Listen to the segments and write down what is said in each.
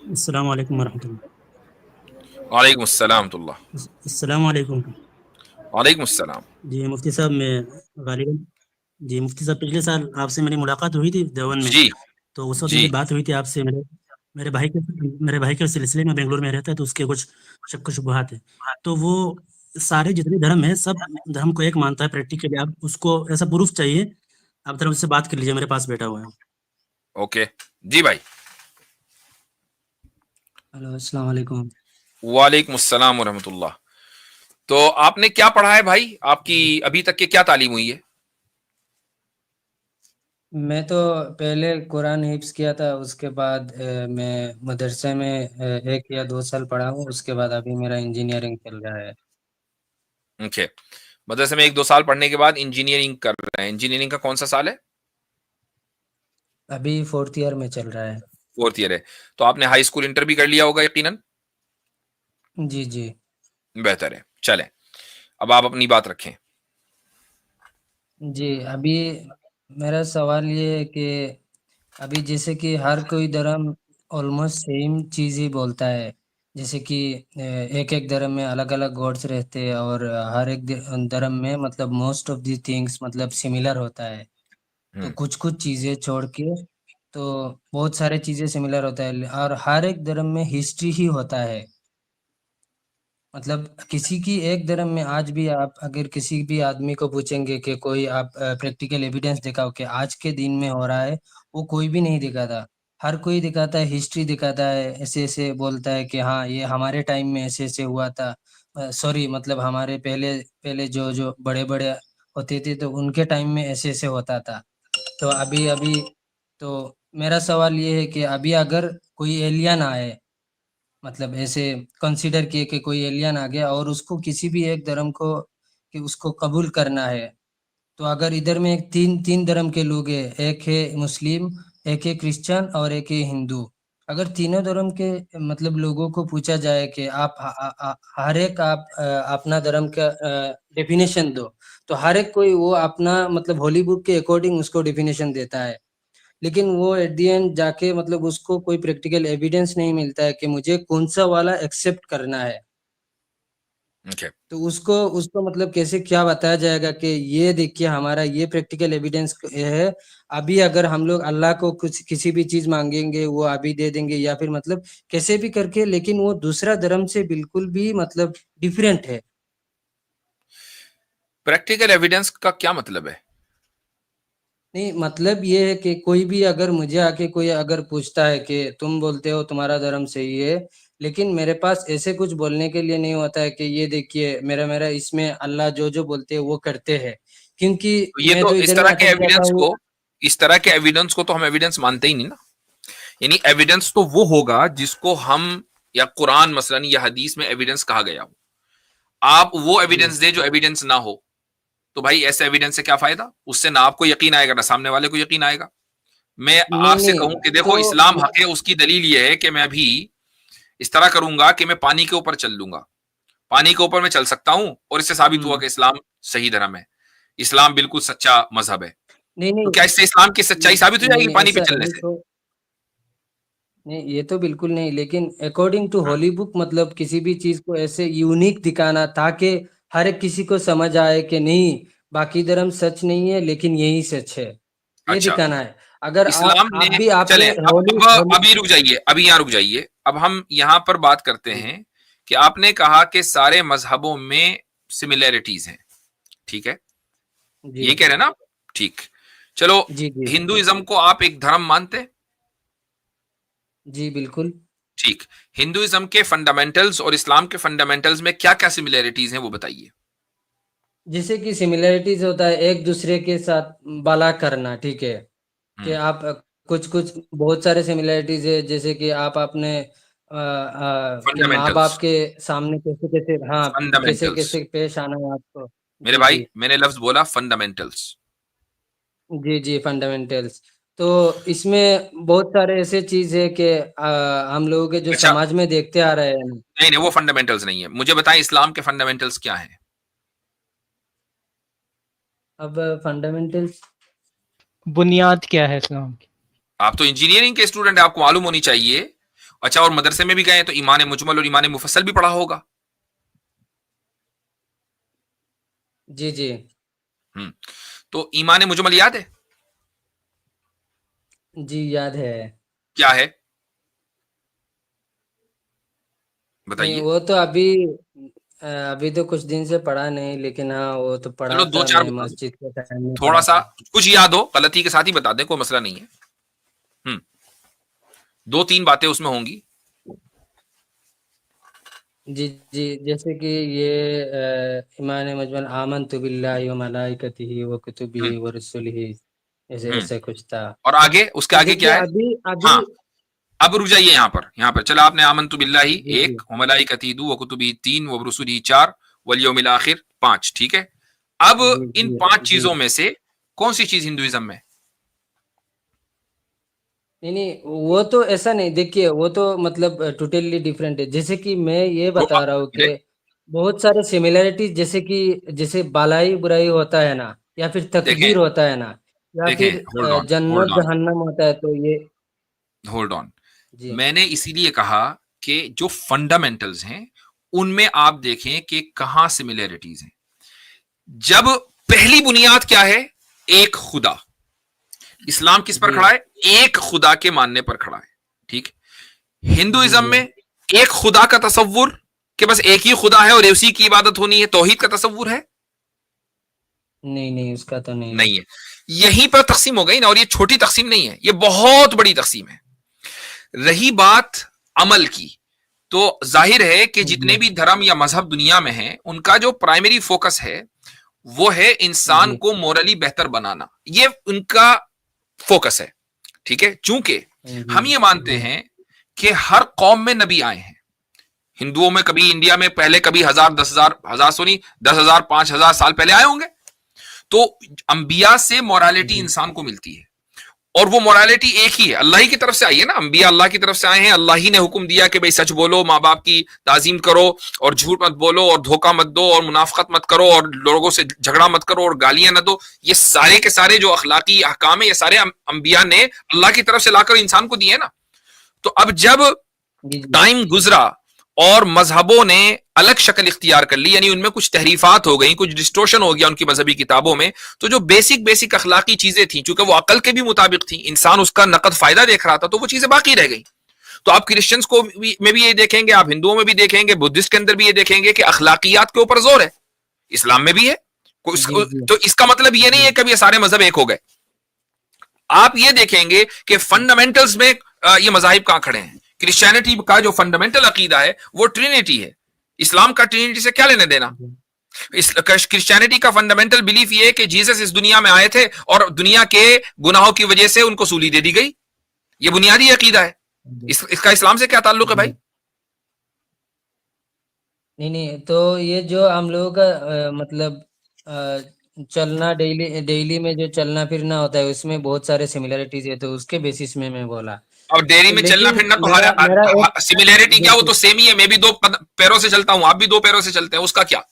अस्सलाम वालेकुम वरहमतुल्लाह। वालेकुम अस्सलाम वरहमतुल्लाह। अस्सलाम वालेकुम। वालेकुम अस्सलाम। जी मुफ्ती साहब, मैं गालिबन जी मुफ्ती साहब, पिछले साल आपसे मेरी मुलाकात हुई थी देवन में। जी तो उस वक्त जी। मेरी बात हुई थी आपसे। मेरे भाई के सिलसिले में बेंगलोर में रहता है, तो उसके कुछ शक शुबहात है। तो वो सारे जितने धर्म है, सब धर्म को एक मानता है प्रैक्टिकली। आप उसको ऐसा प्रूफ चाहिए, आप धर्म से बात कर लीजिए, मेरे पास बैठा हुआ है। ओके। जी भाई। हेलो, अस्सलाम वालेकुम। वालेकुम अस्सलाम वरहमतुल्लाह। तो आपने क्या पढ़ा है भाई? आपकी अभी तक के क्या तालीम हुई है? मैं तो पहले कुरान हिफ्स किया था। उसके बाद मैं मदरसे में 1 या 2 साल पढ़ा हूँ। उसके बाद अभी मेरा इंजीनियरिंग चल रहा है। ओके। मदरसे में 1-2 साल पढ़ने के बाद इंजीनियरिंग कर रहे हैं। इंजीनियरिंग का कौन सा साल है? अभी 4th ईयर में चल रहा है। 4th ईयर है। तो आपने हाई स्कूल इंटर भी कर लिया होगा यकीनन। जी जी। बेहतर है। चलें, अब आप अपनी बात रखें। जी, अभी मेरा सवाल ये है कि अभी जैसे कि हर कोई धर्म ऑलमोस्ट सेम चीज़ ही बोलता है। जैसे कि एक-एक धर्म में अलग-अलग गॉड्स रहते हैं, और हर एक धर्म में मतलब मोस्ट ऑफ द थिंग्स मतलब सिमिलर होता है। तो हम्म। कुछ-कुछ चीज़ें छोड़ के तो बहुत सारे चीज़ें सिमिलर होता है, और हर एक धर्म में हिस्ट्री ही होता है। मतलब किसी की एक धर्म में आज भी आप अगर किसी भी आदमी को पूछेंगे कि कोई आप प्रैक्टिकल एविडेंस दिखाओ कि आज के दिन में हो रहा है, वो कोई भी नहीं दिखाता। हर कोई दिखाता है, हिस्ट्री दिखाता है, ऐसे-ऐसे बोलता है कि हाँ, ये हमारे टाइम में ऐसे-ऐसे हुआ था। सॉरी, मतलब हमारे पहले पहले जो बड़े-बड़े होते थे तो उनके टाइम में ऐसे-ऐसे होता था। तो अभी-अभी तो मेरा सवाल ये है कि अभी अगर कोई एलियन आए, मतलब ऐसे कंसीडर किए कि कोई एलियन आ गया और उसको किसी भी एक धर्म को कि उसको कबूल करना है, तो अगर इधर में एक तीन तीन धर्म के लोग हैं, एक है मुस्लिम, एक है क्रिश्चियन और एक है हिंदू। अगर तीनों धर्म के मतलब लोगों को पूछा जाए कि आप हर एक आप अपना धर्म का डेफिनेशन दो, तो हर एक कोई वो अपना मतलब होली बुक के अकॉर्डिंग उसको डेफिनेशन देता है। लेकिन वो एट द एंड जाके मतलब उसको कोई प्रैक्टिकल एविडेंस नहीं मिलता है कि मुझे कौन-सा वाला एक्सेप्ट करना है। ओके। तो उसको उसको मतलब कैसे क्या बताया जाएगा कि ये देखिए हमारा ये प्रैक्टिकल एविडेंस है। अभी अगर हम लोग अल्लाह को कुछ किसी भी चीज़ माँगेंगे, वो अभी दे देंगे, या फिर मतलब कैसे भी करके, लेकिन वो दूसरा धर्म से बिल्कुल भी मतलब डिफरेंट है। प्रैक्टिकल एविडेंस का क्या मतलब है? नहीं, मतलब ये है कि कोई भी अगर मुझे आके कोई अगर पूछता है कि तुम बोलते हो तुम्हारा धर्म सही है, लेकिन मेरे पास ऐसे कुछ बोलने के लिए नहीं होता है कि ये देखिए मेरा मेरा इसमें अल्लाह जो-जो बोलते हैं वो करते हैं। क्योंकि तो ये मैं तो तो इस इधर में तरह के अटक जाता एविडेंस हूँ। को इस तरह के एविडेंस को तो हम एविडेंस मानते ही नहीं ना। यानी एविडेंस तो वो होगा जिसको हम या कुरान मसलन या हदीस में एविडेंस कहा गया हो। आप वो जी। एविडेंस दे जो एविडेंस ना हो, तो भाई ऐसे एविडेंस से क्या फायदा? उससे ना आपको यकीन आएगा ना सामने वाले को यकीन आएगा। मैं नहीं, आपसे नहीं, कहूं कि तो देखो इस्लाम हक है, उसकी दलील ये है कि मैं भी इस तरह करूंगा कि मैं पानी के ऊपर चल लूंगा। पानी के ऊपर मैं चल सकता हूं और इससे साबित हुआ हुँ। कि इस्लाम सही धर्म है। इस्लाम बिल्कुल सच्चा मजहब है। नहीं, तो नहीं, क्या इससे इस्लाम की सच्चाई साबित हो नहीं, जाएगी नहीं, पानी पे ऐसा चलने ये से? तो नहीं, ये तो बिल्कुल नहीं, लेकिन अकॉर्डिंग टू हाँ। होली बुक मतलब किसी भी चीज़ को ऐसे यूनिक दिखाना ताकि हर एक किसी को समझ आए कि नहीं, बाकी धर्म सच नहीं है लेकिन यही सच है, ये अच्छा। दिखाना है। अगर इस्लाम आप ने भी आपने चलें, होली अब होली अभी रुक जाइए, अभी यहाँ रुक जाइए। अब हम यहाँ पर बात करते जी, हैं कि आपने कहा कि सारे मजहबों में सिमिलैरिटीज हैं। ठीक है, जी, ये कह रहे हैं ना आप? ठीक। चलो, जी, जी, हिंदुइज्म को आप एक धर्म मानते हैं? जी, बिल्कुल। ठीक। हिंदुइज्म के फंडामेंटल्स और इस्लाम के फंडामेंटल्स में क्या क्या सिमिलैरिटीज हैं वो बताइए। जैसे कि सिमिलैरिटीज़ होता है एक दूसरे के साथ भला करना, ठीक है? कि हम्म। आप कुछ-कुछ बहुत सारे सिमिलैरिटीज़ है, जैसे कि आप अपने कि फंडामेंटल्स। माँ-बाप के सामने कैसे-कैसे, हाँ, फंडामेंटल्स। कैसे-कैसे पेश आना है आपको। मेरे जी, भाई, जी। मैंने लफ्ज बोला फंडामेंटल्स। जी, जी, फंडामेंटल्स। तो इसमें बहुत सारे ऐसे चीज़ है कि हम लोगों के जो अच्छा, समाज में देखते आ रहे हैं। नहीं नहीं, वो फंडामेंटल्स नहीं है। मुझे बताएं इस्लाम के फंडामेंटल्स क्या हैं? अब फंडामेंटल्स बुनियाद क्या है इस्लाम की? आप तो इंजीनियरिंग के स्टूडेंट हैं, आपको मालूम होनी चाहिए। अच्छा, और मदरसे में भी गए तो ईमान मुजमल और ईमान मुफस्सल भी पढ़ा होगा। जी जी तो ईमान मुजमल याद है? जी याद है। क्या है, नहीं बताइए। वो तो अभी तो कुछ दिन से पढ़ा नहीं, लेकिन हाँ वो तो चलो पढ़ा दो था, चार मैं बता दो, मस्जिद के टाइम में थोड़ा पढ़ा सा था। कुछ याद हो, गलती के साथ ही बता दें, कोई मसला नहीं है। हम्म, दो तीन बातें उसमें होंगी। जी जी, जैसे कि ये ईमान मजमल आमनतु बिल्लाहि व मलाइकतिही व हम्म कुतुबिही व रुसुलिही, ऐसे हम्म ऐसे कुछ था। और आगे, उसके तो आगे देखिए क्या है? अभी अभी हाँ, अब रुक जाइए यहाँ पर चला आपने आमन्तु बिल्लाहि जी जी एक, व मलाइकती दो, व कुतुबी तीन, व रुसुली चार, वल यौमिल आखिर पांच, ठीक है। अब जी इन जी पांच जी। चीजों में से कौन सी चीज हिंदुइज्म में? नहीं नहीं, वो तो ऐसा नहीं, देखिए वो तो मतलब टोटली डिफरेंट है। जैसे कि मैं ये बता रहा हूँ कि बहुत सारे सिमिलैरिटीज, जैसे कि जैसे भलाई बुराई होता है ना, या फिर देखें तकदीर होता है ना, या देखें, फिर होल्ड ऑन जन्नत होल्ड ऑन जहन्नम होता है, तो ये होल्ड ऑन। जी मैंने इसीलिए कहा कि जो फंडामेंटल्स हैं उनमें आप देखें कि कहां सिमिलैरिटीज हैं। जब पहली बुनियाद क्या है? एक खुदा। इस्लाम किस पर जी खड़ा है? एक खुदा के मानने पर खड़ा है, ठीक। जी हिंदुइज्म जी। में एक खुदा का तसव्वुर, कि बस एक ही खुदा है और उसी की इबादत होनी है, तौहीद का तसव्वुर है? नहीं नहीं, उसका तो नहीं है। नहीं है। यहीं पर तकसीम हो गई ना, और ये छोटी तकसीम नहीं है, ये बहुत बड़ी तकसीम है। रही बात अमल की, तो जाहिर है कि जितने जी भी धर्म या मजहब दुनिया में हैं, उनका जो प्राइमरी फोकस है वो है इंसान जी को मोरली बेहतर बनाना, ये उनका फोकस है, ठीक है। चूंकि जी हम ये मानते जी हैं कि हर कौम में नबी आए हैं। हिंदुओं में कभी, इंडिया में पहले कभी हजार, 10,000, हजार सुनी, 10,000, 5,000 साल पहले आए होंगे। तो अंबिया से मोरालिटी जी इंसान को मिलती है, और वो मोरालिटी एक ही है, अल्लाह ही की तरफ से आई है ना। अंबिया अल्लाह की तरफ से आए हैं, अल्लाह ही ने हुक्म दिया कि भाई सच बोलो, माँ बाप की ताजीम करो, और झूठ मत बोलो, और धोखा मत दो, और मुनाफकत मत करो, और लोगों से झगड़ा मत करो, और गालियां न दो। ये सारे के सारे जो अखलाकी अहकाम है, ये सारे अंबिया ने अल्लाह की तरफ से लाकर इंसान को दिए है ना। तो अब जब जी जी टाइम गुजरा और मजहबों ने अलग शक्ल इख्तियार कर ली, यानी उनमें कुछ तहरीफात हो गई, कुछ डिस्टोर्शन हो गया उनकी मजहबी किताबों में, तो जो बेसिक बेसिक अखलाकी चीजें थी, चूंकि वो अकल के भी मुताबिक थी, इंसान उसका नकद फायदा देख रहा था, तो वो चीजें बाकी रह गई। तो आप क्रिश्चियंस को में भी ये देखेंगे, आप हिंदुओं में भी देखेंगे, बुद्धिस्ट के अंदर भी ये देखेंगे कि अखलाकियात के ऊपर जोर है। इस्लाम में भी है। जी जी तो इसका मतलब ये नहीं जी है कि ये सारे मजहब एक हो गए। आप ये देखेंगे कि फंडामेंटल्स में ये मजाहिब कहां खड़े हैं। क्रिश्चियनिटी का जो फंडामेंटल अकीदा है वो ट्रिनिटी है। इस्लाम का ट्रिनिटी से क्या लेने देना? जी इस क्रिश्चियनिटी का फंडामेंटल बिलीफ ये है कि जीसस इस दुनिया में आए थे और दुनिया के गुनाहों की वजह से उनको सूली दे दी गई। ये बुनियादी अकीदा है। इसका इस्लाम से क्या ताल्लुक है जी। भाई? नहीं नहीं, तो ये जो हम लोगों का मतलब चलना, डेली डेली में जो चलना फिरना होता है, उसमें बहुत सारे सिमिलरिटीज है, तो उसके बेसिस में मैं बोला। अब डेयरी तो में चलना लेकिन फिरना तो मेरा मेरा एक सिमिलैरिटी क्या, वो देखिए तो सेम ही है। मैं भी पैरों से चलता हूं, आप भी दो पैरों से चलते हैं, उसका क्या?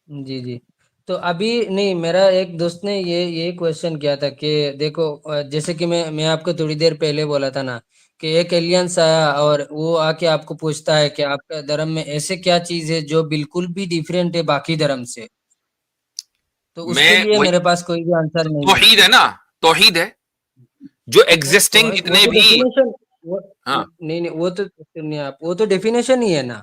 जी जी, तो अभी नहीं, मेरा एक दोस्त ने ये क्वेश्चन किया था कि देखो जैसे कि मैं आपको थोड़ी देर पहले बोला था ना, कि एक एलियंस आया और वो आके आपको पूछता है कि आपका धर्म में ऐसे क्या चीज है जो बिल्कुल भी डिफरेंट है बाकी धर्म से। तो उसके मैं लिए वही, मेरे पास कोई भी आंसर नहीं है। तौहीद है ना, तौहीद है जो तो एग्जिस्टिंग वो जितने तो भी। डेफिनेशन, वो हाँ, नहीं नहीं, वो तो सुनिए आप, वो तो डेफिनेशन ही है ना।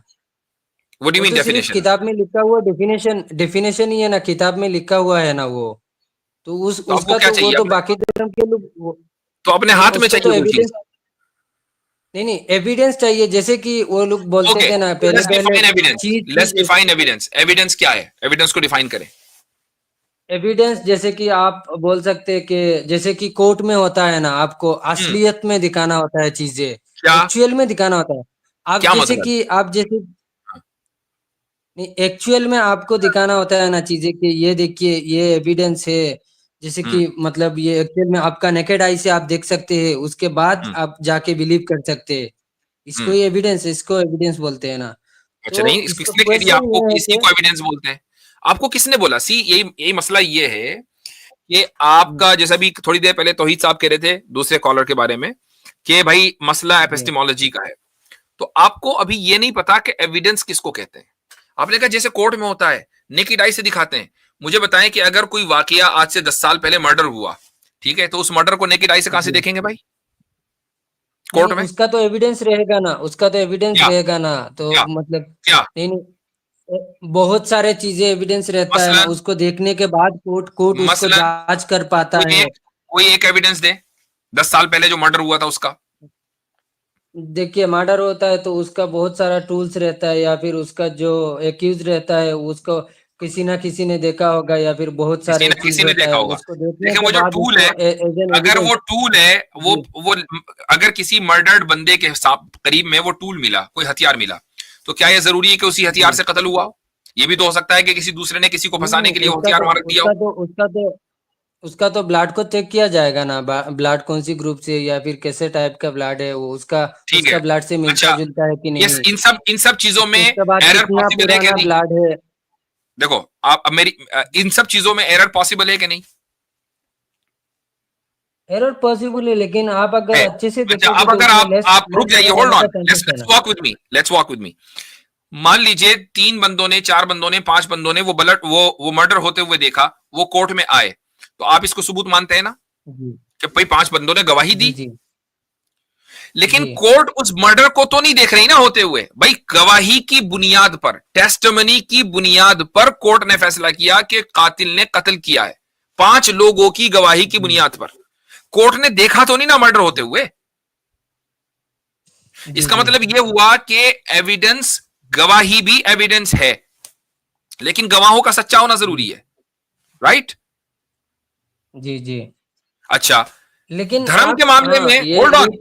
व्हाट डू यू वो मीन तो सिर्फ डेफिनेशन? किताब में लिखा हुआ डेफिनेशन डेफिनेशन ही है ना, किताब में लिखा हुआ है ना वो। तो तो आपको उसका क्या तो वो चाहिए तो अपने? बाकी धर्म के लोग तो अपने नहीं, हाथ में उसका तो चाहिए वो चीज। एविडेंस, नहीं नहीं, एविडेंस चाहिए। जैसे कि वो लोग बोलते ओके, थे ना तो पहले लेट्स पहले, डिफाइन एविडेंस। चीज लेट्स चीज डिफाइन एविडेंस। एविडेंस क्या है? एविडेंस को डिफाइन करें। एविडेंस, जैसे कि आप बोल सकते हैं कि जैसे कि कोर्ट में होता है ना, आपको हम्म, असलियत में दिखाना होता है चीजें, क्या? एक्चुअल में दिखाना होता है। आप क्या जैसे मतलब? कि आप जैसे नहीं, एक्चुअल में आपको दिखाना होता है ना चीजें, कि ये देखिए ये एविडेंस है। जैसे हम्म कि मतलब ये एक्चुअल में आपका नेकेड आई से आप देख सकते हैं, उसके बाद हम्म आप जाके बिलीव कर सकते हैं। इसको हम्म ही एविडेंस, इसको एविडेंस बोलते हैं ना। अच्छा, तो नहीं, इसको इसका किसने कह दिया क्वेश्चन आपको ये कि है इसी कि को एविडेंस बोलते हैं? आपको किसने बोला? सी, यही यही मसला ये है कि आपका, जैसा भी थोड़ी देर पहले तौहीद साहब कह रहे थे दूसरे कॉलर के बारे में, कि भाई मसला एपिस्टेमोलॉजी का है, तो आपको अभी ये नहीं पता कि एविडेंस किसको कहते हैं। आपने कहा जैसे कोर्ट में होता है, नेकेड आई से दिखाते हैं। मुझे बताएं कि अगर कोई वाकया आज से 10 साल पहले मर्डर हुआ, ठीक है, तो उस मर्डर को नेकेड आई से कहां से देखेंगे भाई कोर्ट में? उसका तो एविडेंस रहेगा ना, उसका तो एविडेंस क्या रहेगा ना, तो क्या मतलब क्या बहुत सारे चीजें एविडेंस रहता है ना, मसलन उसको देखने के बाद कोर्ट उसको मसलन जांच कर पाता कोई है। एक एविडेंस दे 10 साल पहले जो मर्डर हुआ था उसका। देखिए मर्डर होता है तो उसका बहुत सारा टूल्स रहता है, या फिर उसका जो एक्यूज रहता है उसको किसी ना किसी ने देखा होगा, या फिर बहुत किसी सारे ना चीज किसी ने होता देखा है, होगा। उसको देखने देखिए के वो जो बाद टूल है, उसको एज एन अगर एविडेंस। वो टूल है, जी वो अगर किसी मर्डर्ड बंदे के करीब में वो टूल मिला, कोई हथियार मिला, तो क्या ये जरूरी है कि उसी हथियार जी से कत्ल हुआ हो? ये भी तो हो सकता है कि किसी दूसरे ने किसी को नहीं फंसाने नहीं, के लिए वो हथियार वहां रख दिया हो। उसका तो ब्लड को चेक किया जाएगा ना, ब्लड कौन सी ग्रुप से या फिर कैसे टाइप का ब्लड है वो, उसका ठीक है, उसका ब्लड से मिलता अच्छा, जुलता है कि ये नहीं। इन सब चीजों में उसके बाद एरर कितना पॉसिबल है कि पुराना नहीं? ब्लड है। देखो आप अब मेरी इन सब चीजों में एरर पॉसिबल है कि नहीं? एरर पॉसिबल है, लेकिन आप अगर है। अच्छे से अच्छा, देखोगे अब तो अगर उसमें लेस आप रुक लेस जाइए, एरर होल्ड होने ऑन, का चांसेस है लेट्स ना। Walk with me, let's walk with me. मान लीजिए 3 बंदों ने, 4 बंदों ने, 5 बंदों ने वो मर्डर होते हुए देखा, वो कोर्ट में आए, तो आप इसको सबूत मानते हैं ना जी कि भाई 5 बंदों ने गवाही जी दी। जी लेकिन जी कोर्ट उस मर्डर को तो नहीं देख रही ना होते हुए। भाई गवाही की बुनियाद पर, टेस्टमनी की बुनियाद पर कोर्ट ने फैसला किया कि कातिल ने कत्ल किया है, 5 लोगों की गवाही की जी बुनियाद पर। कोर्ट ने देखा तो नहीं ना मर्डर होते हुए। जी इसका जी मतलब यह हुआ कि एविडेंस, गवाही भी एविडेंस है, लेकिन गवाहों का सच्चा होना जरूरी है, राइट? जी जी। अच्छा, लेकिन धर्म के आप, मामले हाँ में, होल्ड ये on,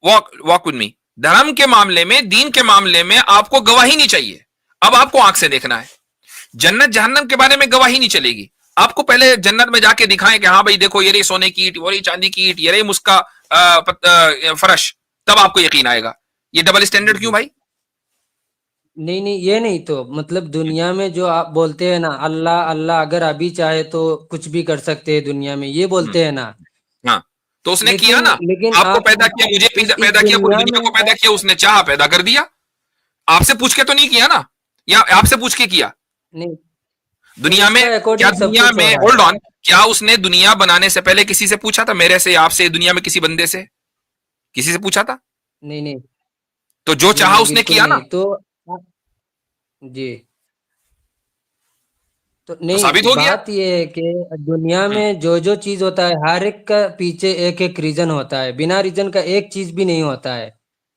walk walk with me. धर्म के मामले में, दीन के मामले में आपको गवाही नहीं चाहिए। अब आपको आंख से देखना है। जन्नत जहन्नम के बारे में गवाही नहीं चलेगी। आपको पहले जन्नत में जाके दिखाएं कि हाँ भाई देखो, ये रही सोने की ईट, वो रही चांदी की ईट, ये रही मुस्का फर्श, तब आपको यकीन आएगा। ये डबल जी स्टैंडर्ड क्यों जी। भाई? नहीं नहीं, ये नहीं तो मतलब दुनिया में जो आप बोलते हैं ना, अल्लाह अल्लाह अगर अभी चाहे तो कुछ भी कर सकते हैं दुनिया में, ये हम्म, बोलते हैं ना। हाँ, तो उसने किया लेकिन ना। लेकिन आपको आप पैदा किया, मुझे इस पैदा किया, पूरी दुनिया दुनिया में को पैदा किया, उसने चाहा पैदा कर दिया। आपसे पूछ के तो नहीं किया ना, या आपसे पूछ के किया? नहीं, दुनिया में, उसका क्या अकॉर्डिंग सब दुनिया कुछ हो में, रहा है। होल्ड ऑन, क्या उसने दुनिया बनाने से पहले किसी से पूछा था? मेरे से, आपसे, दुनिया में किसी बंदे से, किसी से पूछा था? नहीं नहीं तो जो जी चाहा नहीं, उसने बिल्कुल किया ना। नहीं तो जी। तो तो साबित नहीं, हो गया। बात ये है कि दुनिया हम्म, में जो जो चीज होता है, हर एक का पीछे एक एक रीजन होता है, बिना रीजन का एक चीज भी नहीं होता है।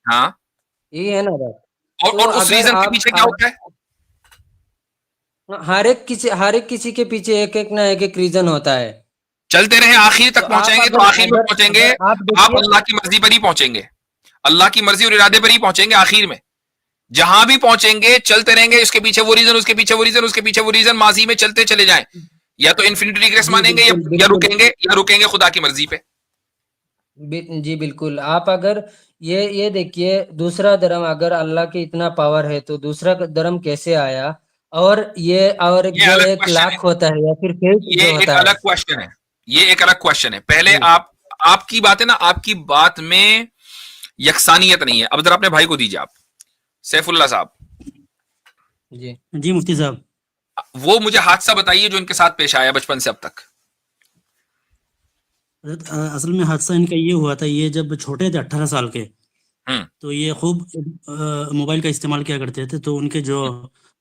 हाँ, ये है ना बात। तो और उस अगर रीजन के आप पीछे क्या होता है? हर एक किसी के पीछे एक एक ना एक एक रीजन होता है। चलते रहे, आखिर तो तक आप पहुंचाएंगे, तो अगर आखिर में अगर पहुंचेंगे। अगर आप आप देखिए। अल्लाह की मर्जी पर ही पहुंचेंगे, अल्लाह की मर्जी और इरादे पर ही पहुंचेंगे आखिर में। जहां भी पहुंचेंगे चलते रहेंगे, उसके पीछे वो रीजन, उसके पीछे वो रीजन, उसके पीछे वो रीजन, माजी में चलते चले जाएं। या तो इन्फिनिटी रिग्रेस जी मानेंगे, बिल्कुल बिल्कुल। या रुकेंगे खुदा की मर्जी पे। जी बिल्कुल, आप अगर ये देखिए, दूसरा धर्म अगर अल्लाह की इतना पावर है तो दूसरा धर्म कैसे आया? और ये, और ये जो अलग एक क्वेश्चन है, लाख होता है या फिर फेथ ये जो एक होता है। अलग क्वेश्चन है, ये एक अलग क्वेश्चन है। पहले जी आपकी बात है ना, आपकी बात में यकसानियत नहीं है। अब जरा अपने भाई को दीजिए आप, सैफुल्लाह साहब, जी जी मुफ्ती साहब। वो मुझे हादसा बताइए जो इनके साथ पेश आया बचपन से अब तक। असल में हादसा इनका ये हुआ था, ये जब छोटे थे 18 साल के, हम्म तो ये खूब मोबाइल का इस्तेमाल किया करते थे। तो उनके जो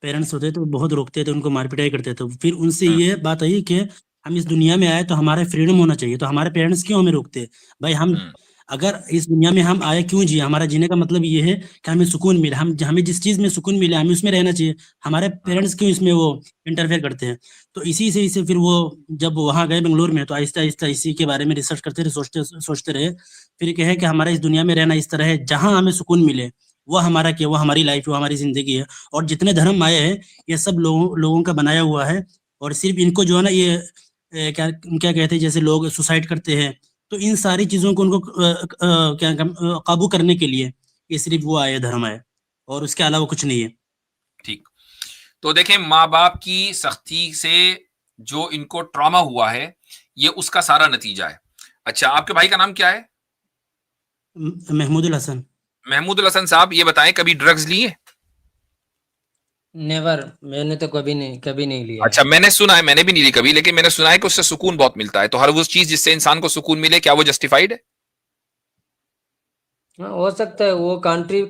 पेरेंट्स होते थे वो बहुत रोकते थे, उनको मार पिटाई करते थे। फिर उनसे हम्म ये बात आई कि हम इस दुनिया में आए तो हमारे फ्रीडम होना चाहिए, तो हमारे पेरेंट्स क्यों हमें रोकते? भाई हम हम्म अगर इस दुनिया में हम आए क्यों जिए? हमारा जीने का मतलब ये है कि हमें सुकून मिले, हम हमें जिस चीज में सुकून मिले हमें उसमें रहना चाहिए। हमारे हम्म पेरेंट्स क्यों इसमें वो इंटरफेयर करते हैं? तो इसी से फिर वो जब वहां गए बेंगलोर में, तो आहिस्ता आहिस्ता इसी के बारे में रिसर्च करते रहे, सोचते सोचते रहे। फिर कहे कि हमारा इस दुनिया में रहना इस तरह है, जहां हमें सुकून मिले वो हमारा क्या, वो हमारी लाइफ, वो हमारी जिंदगी है। और जितने धर्म आए हैं ये सब लोगों लोगों का बनाया हुआ है। और सिर्फ इनको जो है ना ये क्या क्या कहते हैं, जैसे लोग सुसाइड करते हैं, तो इन सारी चीजों को उनको काबू करने के लिए ये सिर्फ वो आए धर्म है, और उसके अलावा कुछ नहीं है। ठीक। तो देखें, माँ बाप की सख्ती से जो इनको ट्रॉमा हुआ है, ये उसका सारा नतीजा है। अच्छा, आपके भाई का नाम क्या है? महमूदुल हसन। महमूदुल हसन साहब, ये बताएं कभी ड्रग्स लिए? नेवर, मैंने तो कभी नहीं लिया है। अच्छा, मैंने सुना है, मैंने भी नहीं ली कभी, लेकिन मैंने सुना है कि उससे सुकून बहुत मिलता है। तो हर वो चीज जिससे इंसान को सुकून मिले, क्या वो जस्टिफाइड है? हाँ, हो सकता है, वो कंट्री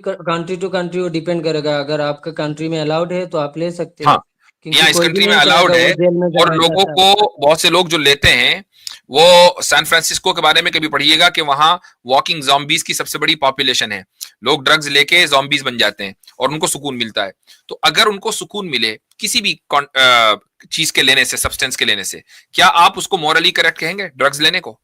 टू कंट्री वो डिपेंड करेगा। अगर आपका कंट्री में अलाउड है तो आप ले सकते हाँ, हैं, क्योंकि यहाँ इस कोई भी कंट्री में नहीं अलाउड चाहेगा वो है। जेल में और जाना लोगों चाहता है। को, बहुत से लोग जो लेते हैं, वो सैन फ्रांसिस्को के बारे में कभी पढ़िएगा कि वहां वॉकिंग जॉम्बीज की सबसे बड़ी पॉपुलेशन है। लोग ड्रग्स लेके जॉम्बीज बन जाते हैं और उनको सुकून मिलता है। तो अगर उनको सुकून मिले किसी भी चीज के लेने से, सब्सटेंस के लेने से, क्या आप उसको मॉरली करेक्ट कहेंगे ड्रग्स लेने को?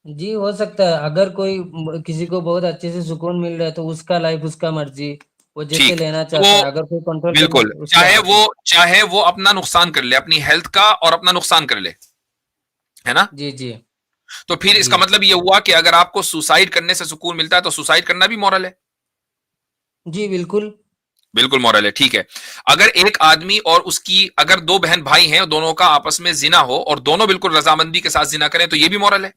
जी, हो सकता है। अगर कोई किसी को बहुत अच्छे से सुकून मिल रहा है तो उसका लाइफ उसका मर्जी, वो जैसे ठीक। लेना तो चाहता है। अगर कोई कंट्रोल करना बिल्कुल, तो उसका हक है। चाहे वो अपना नुकसान कर ले, अपनी हेल्थ का, और अपना नुकसान कर ले, है ना? जी जी तो फिर जी इसका मतलब ये हुआ कि अगर आपको सुसाइड करने से सुकून मिलता है तो सुसाइड करना भी मॉरल है। जी, बिल्कुल। बिल्कुल मॉरल है, ठीक है। अगर एक आदमी और उसकी, अगर दो बहन भाई हैं, दोनों का आपस में जिना हो और दोनों बिल्कुल रजामंदी के साथ जिना करें, तो ये भी मॉरल है,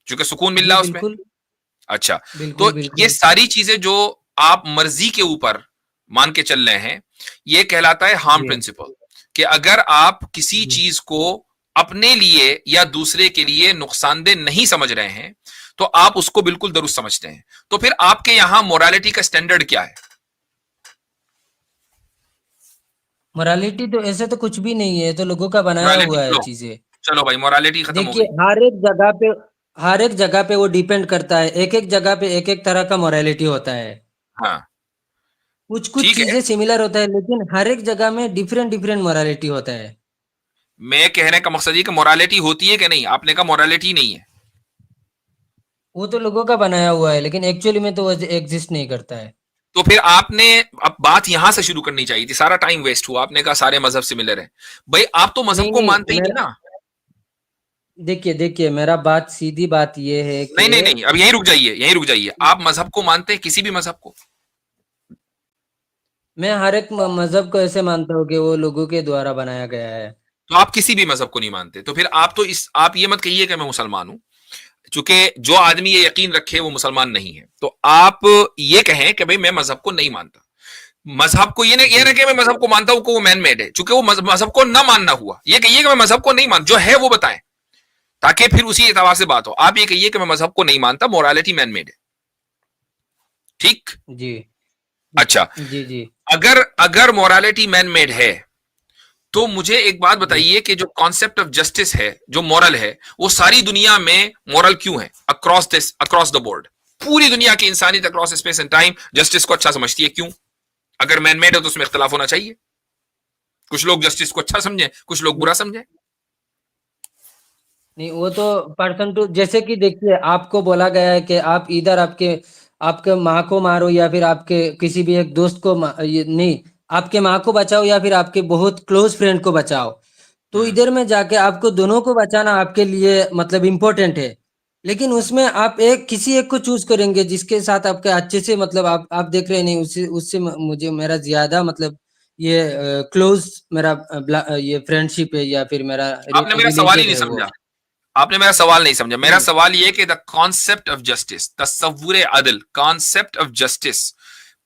क्योंकि सुकून मिल जी, रहा है उसमें। बिल्कुल अच्छा, तो बिल्कुल ये बिल्कुल। सारी चीजें जो आप मर्जी के ऊपर मान के चल रहे हैं, ये कहलाता है हार्म जी प्रिंसिपल। कि अगर आप किसी जी चीज को अपने लिए या दूसरे के लिए नुकसानदेह नहीं समझ रहे हैं, तो आप उसको बिल्कुल दुरुस्त समझते हैं। तो फिर आपके यहां मोरालिटी का स्टैंडर्ड क्या है? मोरालिटी तो ऐसे तो कुछ भी नहीं है, ये तो लोगों का बनाया मोरालिटी, हुआ है चलो चीजें। चलो भाई, मोरालिटी खत्म हो देखिए, गई। हर एक जगह पे वो डिपेंड करता है। एक एक जगह पे एक एक तरह का मोरालिटी होता है। हाँ, कुछ कुछ ठीक है। चीजें सिमिलर होता है, लेकिन हर एक जगह में डिफरेंट डिफरेंट मोरालिटी होता है। मैं कहने का मकसद ये कि मोरालिटी होती है कि नहीं? आपने कहा मोरालिटी नहीं है। वो तो लोगों का बनाया हुआ है, लेकिन एक्चुअली में तो वो एग्जिस्ट नहीं करता है। तो फिर आपने, अब बात यहां से शुरू करनी चाहिए थी, सारा टाइम वेस्ट हुआ। आपने कहा सारे मजहब सिमिलर है। भाई आप तो मजहब नहीं को नहीं, मानते ही नहीं मेरा ना। देखिए देखिए, मेरा बात सीधी बात ये है नहीं कि नहीं नहीं, अब यहीं रुक जाइए, यहीं रुक जाइए। आप मजहब को मानते हैं, किसी भी मजहब को? मैं हर एक मजहब को ऐसे मानता हूँ कि वो लोगों के द्वारा बनाया गया है। तो आप किसी भी मजहब को नहीं मानते, तो फिर आप तो आप ये मत कहिए कि मैं मुसलमान हूं, क्योंकि जो आदमी ये यकीन रखे वो मुसलमान नहीं है। तो आप ये कहें कि भाई मैं मजहब को नहीं मानता। मजहब को ये जी ना कि मैं मजहब को मानता हूं को वो मैन मेड है, चूंकि वो मजहब को ना मानना हुआ। ये कहिए कि मैं मजहब को नहीं मानता, जो है वो बताएं, ताकि फिर उसी एतबार से बात हो। आप ये कहिए कि मैं मजहब को नहीं मानता, मोरालिटी मैन मेड है। ठीक। जी अच्छा, जी जी अगर अगर मोरालिटी मैन मेड है, तो मुझे एक बात जी बताइए कि जो कॉन्सेप्ट ऑफ जस्टिस है, जो मॉरल है, वो सारी दुनिया में मॉरल क्यों है? अक्रॉस द बोर्ड, पूरी दुनिया की इंसानियत across space and time justice को अच्छा समझती है, क्यों? अगर मैन मेड है तो उसमें इख्तलाफ होना चाहिए। कुछ लोग जस्टिस को अच्छा समझे, कुछ लोग बुरा समझे। नहीं, वो तो पर्सन टू, जैसे कि देखिए, आपको बोला गया है कि आप इधर आपके आपके माँ को मारो या फिर आपके किसी भी एक दोस्त को ये नहीं, आपके माँ को बचाओ या फिर आपके बहुत क्लोज फ्रेंड को बचाओ। तो हम्म। इधर में जाके आपको दोनों को बचाना आपके लिए मतलब इम्पोर्टेंट है। लेकिन उसमें आप एक किसी एक को चूज करेंगे जिसके साथ आपके अच्छे से मतलब आप देख रहे नहीं, उससे उससे मुझे मेरा ज्यादा मतलब ये क्लोज मेरा ये फ्रेंडशिप है या फिर मेरा आपने मेरा सवाल ही रिलेशन नहीं है वो। समझा। आपने मेरा सवाल नहीं समझा। मेरा नहीं सवाल यह कि द कॉन्सेप्ट ऑफ जस्टिस, तसव्वुर अदल, कॉन्सेप्ट ऑफ जस्टिस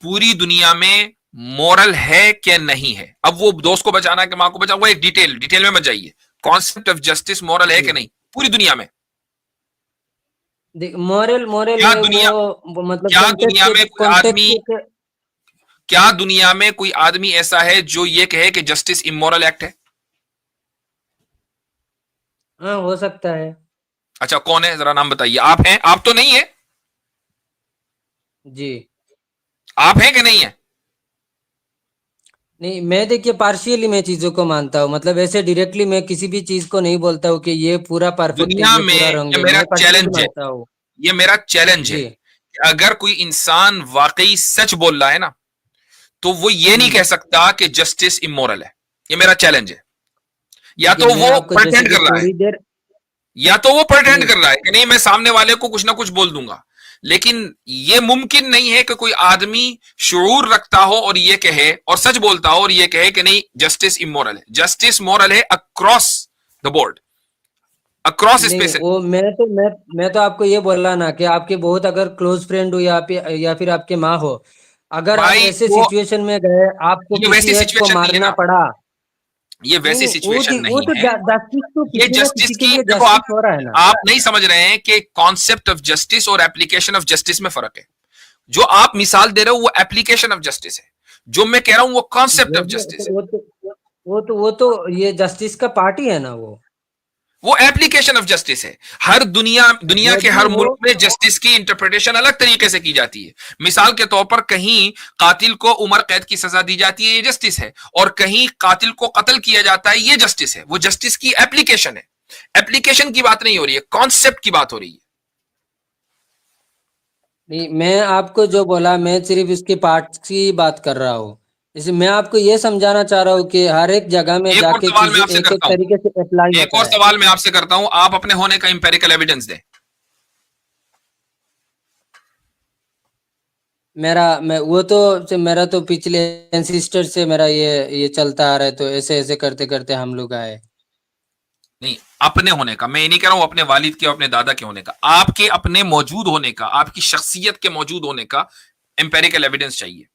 पूरी दुनिया में मॉरल है क्या नहीं है? अब वो दोस्त को बचाना कि मां को बचाओ, वो एक डिटेल में मत जाइए। कॉन्सेप्ट ऑफ जस्टिस मॉरल है कि जी, नहीं पूरी दुनिया में? देख, मॉरल मॉरल क्या है दुनिया वो मतलब क्या दुनिया में कोई आदमी, कॉन्टेक्स्ट के। क्या दुनिया में कोई आदमी ऐसा है जो ये कहे कि जस्टिस इमोरल एक्ट है? हाँ, हो सकता है। अच्छा, कौन है? जरा नाम बताइए। आप हैं? आप तो नहीं है? जी आप हैं कि नहीं है? नहीं, मैं देखिए पार्शियली मैं चीजों को मानता हूँ, मतलब ऐसे डायरेक्टली मैं किसी भी चीज को नहीं बोलता हूँ कि ये पूरा परफेक्ट है, दुनिया ये में पूरा रंग ये है। मेरा मैं पार्शियली चैलेंज है, मानता हूँ। ये मेरा चैलेंज है जी कि अगर कोई इंसान वाकई सच बोल रहा है ना, तो वो ये नहीं कह हम्म। सकता कि जस्टिस इमोरल है। ये मेरा चैलेंज है। या देखिए, तो मैं वो आपको जैसे प्रटेंड कि कर रहा है, थोड़ी देर या तो वो प्रटेंड नहीं कर रहा है कि नहीं मैं सामने वाले को कुछ ना कुछ बोल दूंगा। लेकिन ये मुमकिन नहीं है कि कोई आदमी शऊर रखता हो और ये कहे, और सच बोलता हो और ये कहे कि नहीं जस्टिस इमोरल है। जस्टिस मोरल है अक्रॉस द बोर्ड। अक्रॉस नहीं स्पेस। वो मैं तो आपको ये बोला ना कि आपके बहुत अगर क्लोज फ्रेंड हो या फिर आपके माँ हो, अगर आप भाई ऐसे वो सिचुएशन में गए, आपको ये किसी वैसी एक को सिचुएशन नहीं है मारना ना, पड़ा। ये नहीं वैसी नहीं सिचुएशन वो नहीं तो है। जस्टिस तो ये किसी ना जस्टिस किसी के की, लिए देखो जस्टिस हो रहा है ना। आप नहीं समझ रहे हैं कि कॉन्सेप्ट ऑफ जस्टिस और एप्लीकेशन ऑफ जस्टिस में फर्क है। जो आप मिसाल दे रहे हो वो एप्लीकेशन ऑफ जस्टिस है, जो मैं कह रहा हूं वो कॉन्सेप्ट वो ऑफ भी जस्टिस है। वो तो ये जस्टिस का पार्ट ही है ना वो। वो एप्लीकेशन ऑफ जस्टिस है। हर दुनिया जो के भी हर हो, मुल्क में जस्टिस की इंटरप्रिटेशन अलग तरीके से की जाती है। मिसाल के तौर पर कहीं कातिल को उम्र कैद की सजा दी जाती है, ये जस्टिस है, और कहीं कातिल को कत्ल किया जाता है, ये जस्टिस है। वो जस्टिस की एप्लीकेशन है। एप्लीकेशन की बात नहीं हो रही है, कॉन्सेप्ट की बात हो रही है। नहीं मैं आपको जो बोला, मैं सिर्फ इसके पार्ट की बात कर रहा हूँ। इसे मैं आपको ये समझाना चाह रहा हूँ कि हर एक जगह में एक और जाके सवाल मैं चीजें आपसे एक एक करता हूं, तरीके से अप्लाई एक और होता है। सवाल मैं आपसे करता हूं, आप अपने होने का इंपेरिकल एविडेंस दें। मेरा तो पिछले एंसिस्टर से मेरा ये चलता आ रहा है, तो ऐसे ऐसे करते करते हम लोग आए। नहीं, अपने होने का मैं ये नहीं कह रहा हूं, अपने वालिद के, अपने दादा के होने का, आपके अपने मौजूद होने का, आपकी शख्सियत के मौजूद होने का एम्पेरिकल एविडेंस चाहिए।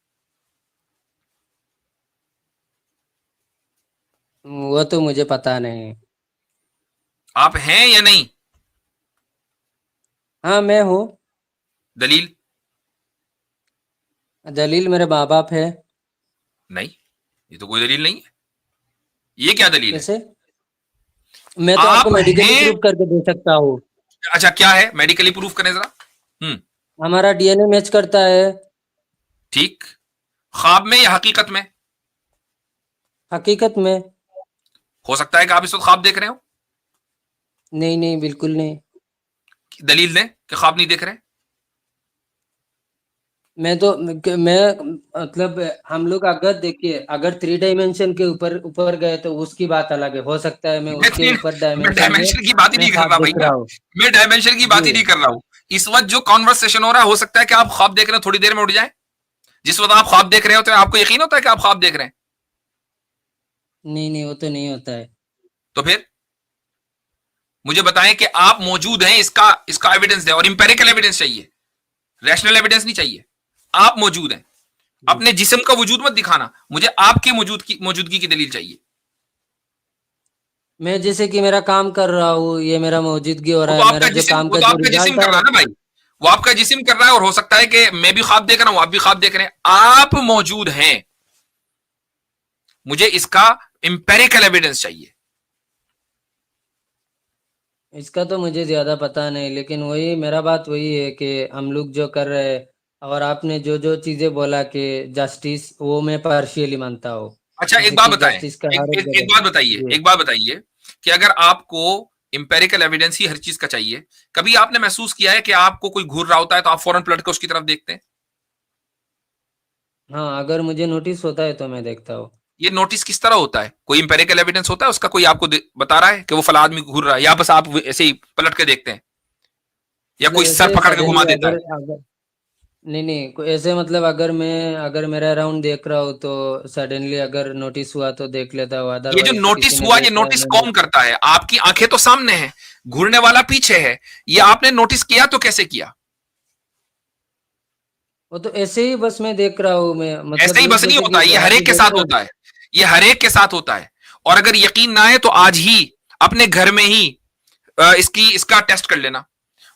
वो तो मुझे पता नहीं। आप हैं या नहीं? हाँ मैं हूँ। दलील? दलील मेरे माँ बाप है। नहीं, ये तो कोई दलील नहीं है। ये क्या दलील है? कैसे? मैं तो आपको आप मेडिकली हैं। प्रूव करके दे सकता हूँ। अच्छा, क्या है? मेडिकली प्रूफ करें जरा। हमारा डीएनए मैच करता है। ठीक। ख्वाब में या हकीकत में? हकीकत में। हो सकता है कि आप इस वक्त ख्वाब देख रहे हो। नहीं नहीं बिल्कुल नहीं। दलील दें कि ख्वाब नहीं देख रहे हैं। मैं मतलब हम लोग अगर देखिए, अगर 3 डायमेंशन के ऊपर ऊपर गए तो उसकी बात अलग है। हो सकता है मैं उसके ऊपर मैं डायमेंशन में डायमेंशन की बात ही मैं नहीं कर ख्वाब रहा देख भैया। रहा हूँ। मैं डायमेंशन की बात जी ही नहीं कर रहा हूं। इस वक्त जो कॉन्वर्सेशन हो रहा है, हो सकता है कि आप ख्वाब देख रहे हो, थोड़ी देर में उठ जाए। जिस वक्त आप ख्वाब देख रहे होते हैं, आपको यकीन होता है कि आप ख्वाब देख रहे हैं। नहीं नहीं वो तो नहीं होता है। तो फिर मुझे बताएं कि आप मौजूद हैं, इसका इसका एविडेंस दें, और इंपेरिकल एविडेंस चाहिए, रैशनल एविडेंस नहीं चाहिए। आप मौजूद हैं। जी। अपने जिस्म का वजूद मत दिखाना, मुझे आपकी मौजूदगी की दलील चाहिए। मैं जैसे कि मेरा काम कर रहा हूँ, ये मेरा मौजूदगी हो वो रहा तो है, आपका मेरा जो जिस्म काम वो का तो जो आपका जिस्म रिजल्ट कर आ रहा है ना रहा भाई। वो आपका जिस्म कर रहा है, और हो सकता है कि मैं भी ख्वाब देख रहा हूं, आप भी ख्वाब देख रहे हैं। आप मौजूद हैं। मुझे इसका इंपेरिकल एविडेंस चाहिए। है, इसका तो मुझे ज्यादा पता नहीं, लेकिन वही मेरा बात वही है कि हम लोग जो कर रहे हैं, और आपने जो जो चीजें बोला कि जस्टिस, वो मैं पार्शियली मानता हूँ। अच्छा, एक जैसे बात कि बताएं, जस्टिस का हर एक एक एक, एक जगह। बात बताइए, जी। एक बात बताइए कि अगर आपको इंपेरिकल एविडेंस ही हर चीज का चाहिए, कभी आपने महसूस किया है कि आपको कोई घूर रहा होता है तो आप फौरन पलट के उसकी तरफ देखते हैं? हाँ अगर मुझे नोटिस होता है तो मैं देखता हूँ। ये नोटिस किस तरह होता है? कोई इंपेरिकल एविडेंस होता है उसका? कोई आपको बता रहा है कि वो फला आदमी घूर रहा है, या बस आप ऐसे ही पलट के देखते हैं, या मतलब कोई सर ऐसे पकड़ के घुमा सडनली देता है? अगर नहीं नहीं ऐसे मतलब अगर मेरा अराउंड देख रहा हूँ तो सडनली अगर नोटिस हुआ तो देख लेता हूँ, ये जो अदरवाइज किसी नोटिस ने हुआ, ये देखा है नोटिस मैं कौन देख। करता है? आपकी आंखें तो सामने है, घूरने वाला पीछे है। ये आपने नोटिस किया तो कैसे किया? वो तो ऐसे ही बस मैं देख रहा हूँ, मैं ऐसे मतलब ही लोग बस नहीं जैसे होता, कि ये हर अभी एक के देख साथ रहे होता है। ये हर एक के साथ होता है। और अगर यकीन ना आए तो आज ही अपने घर में ही इसका टेस्ट कर लेना।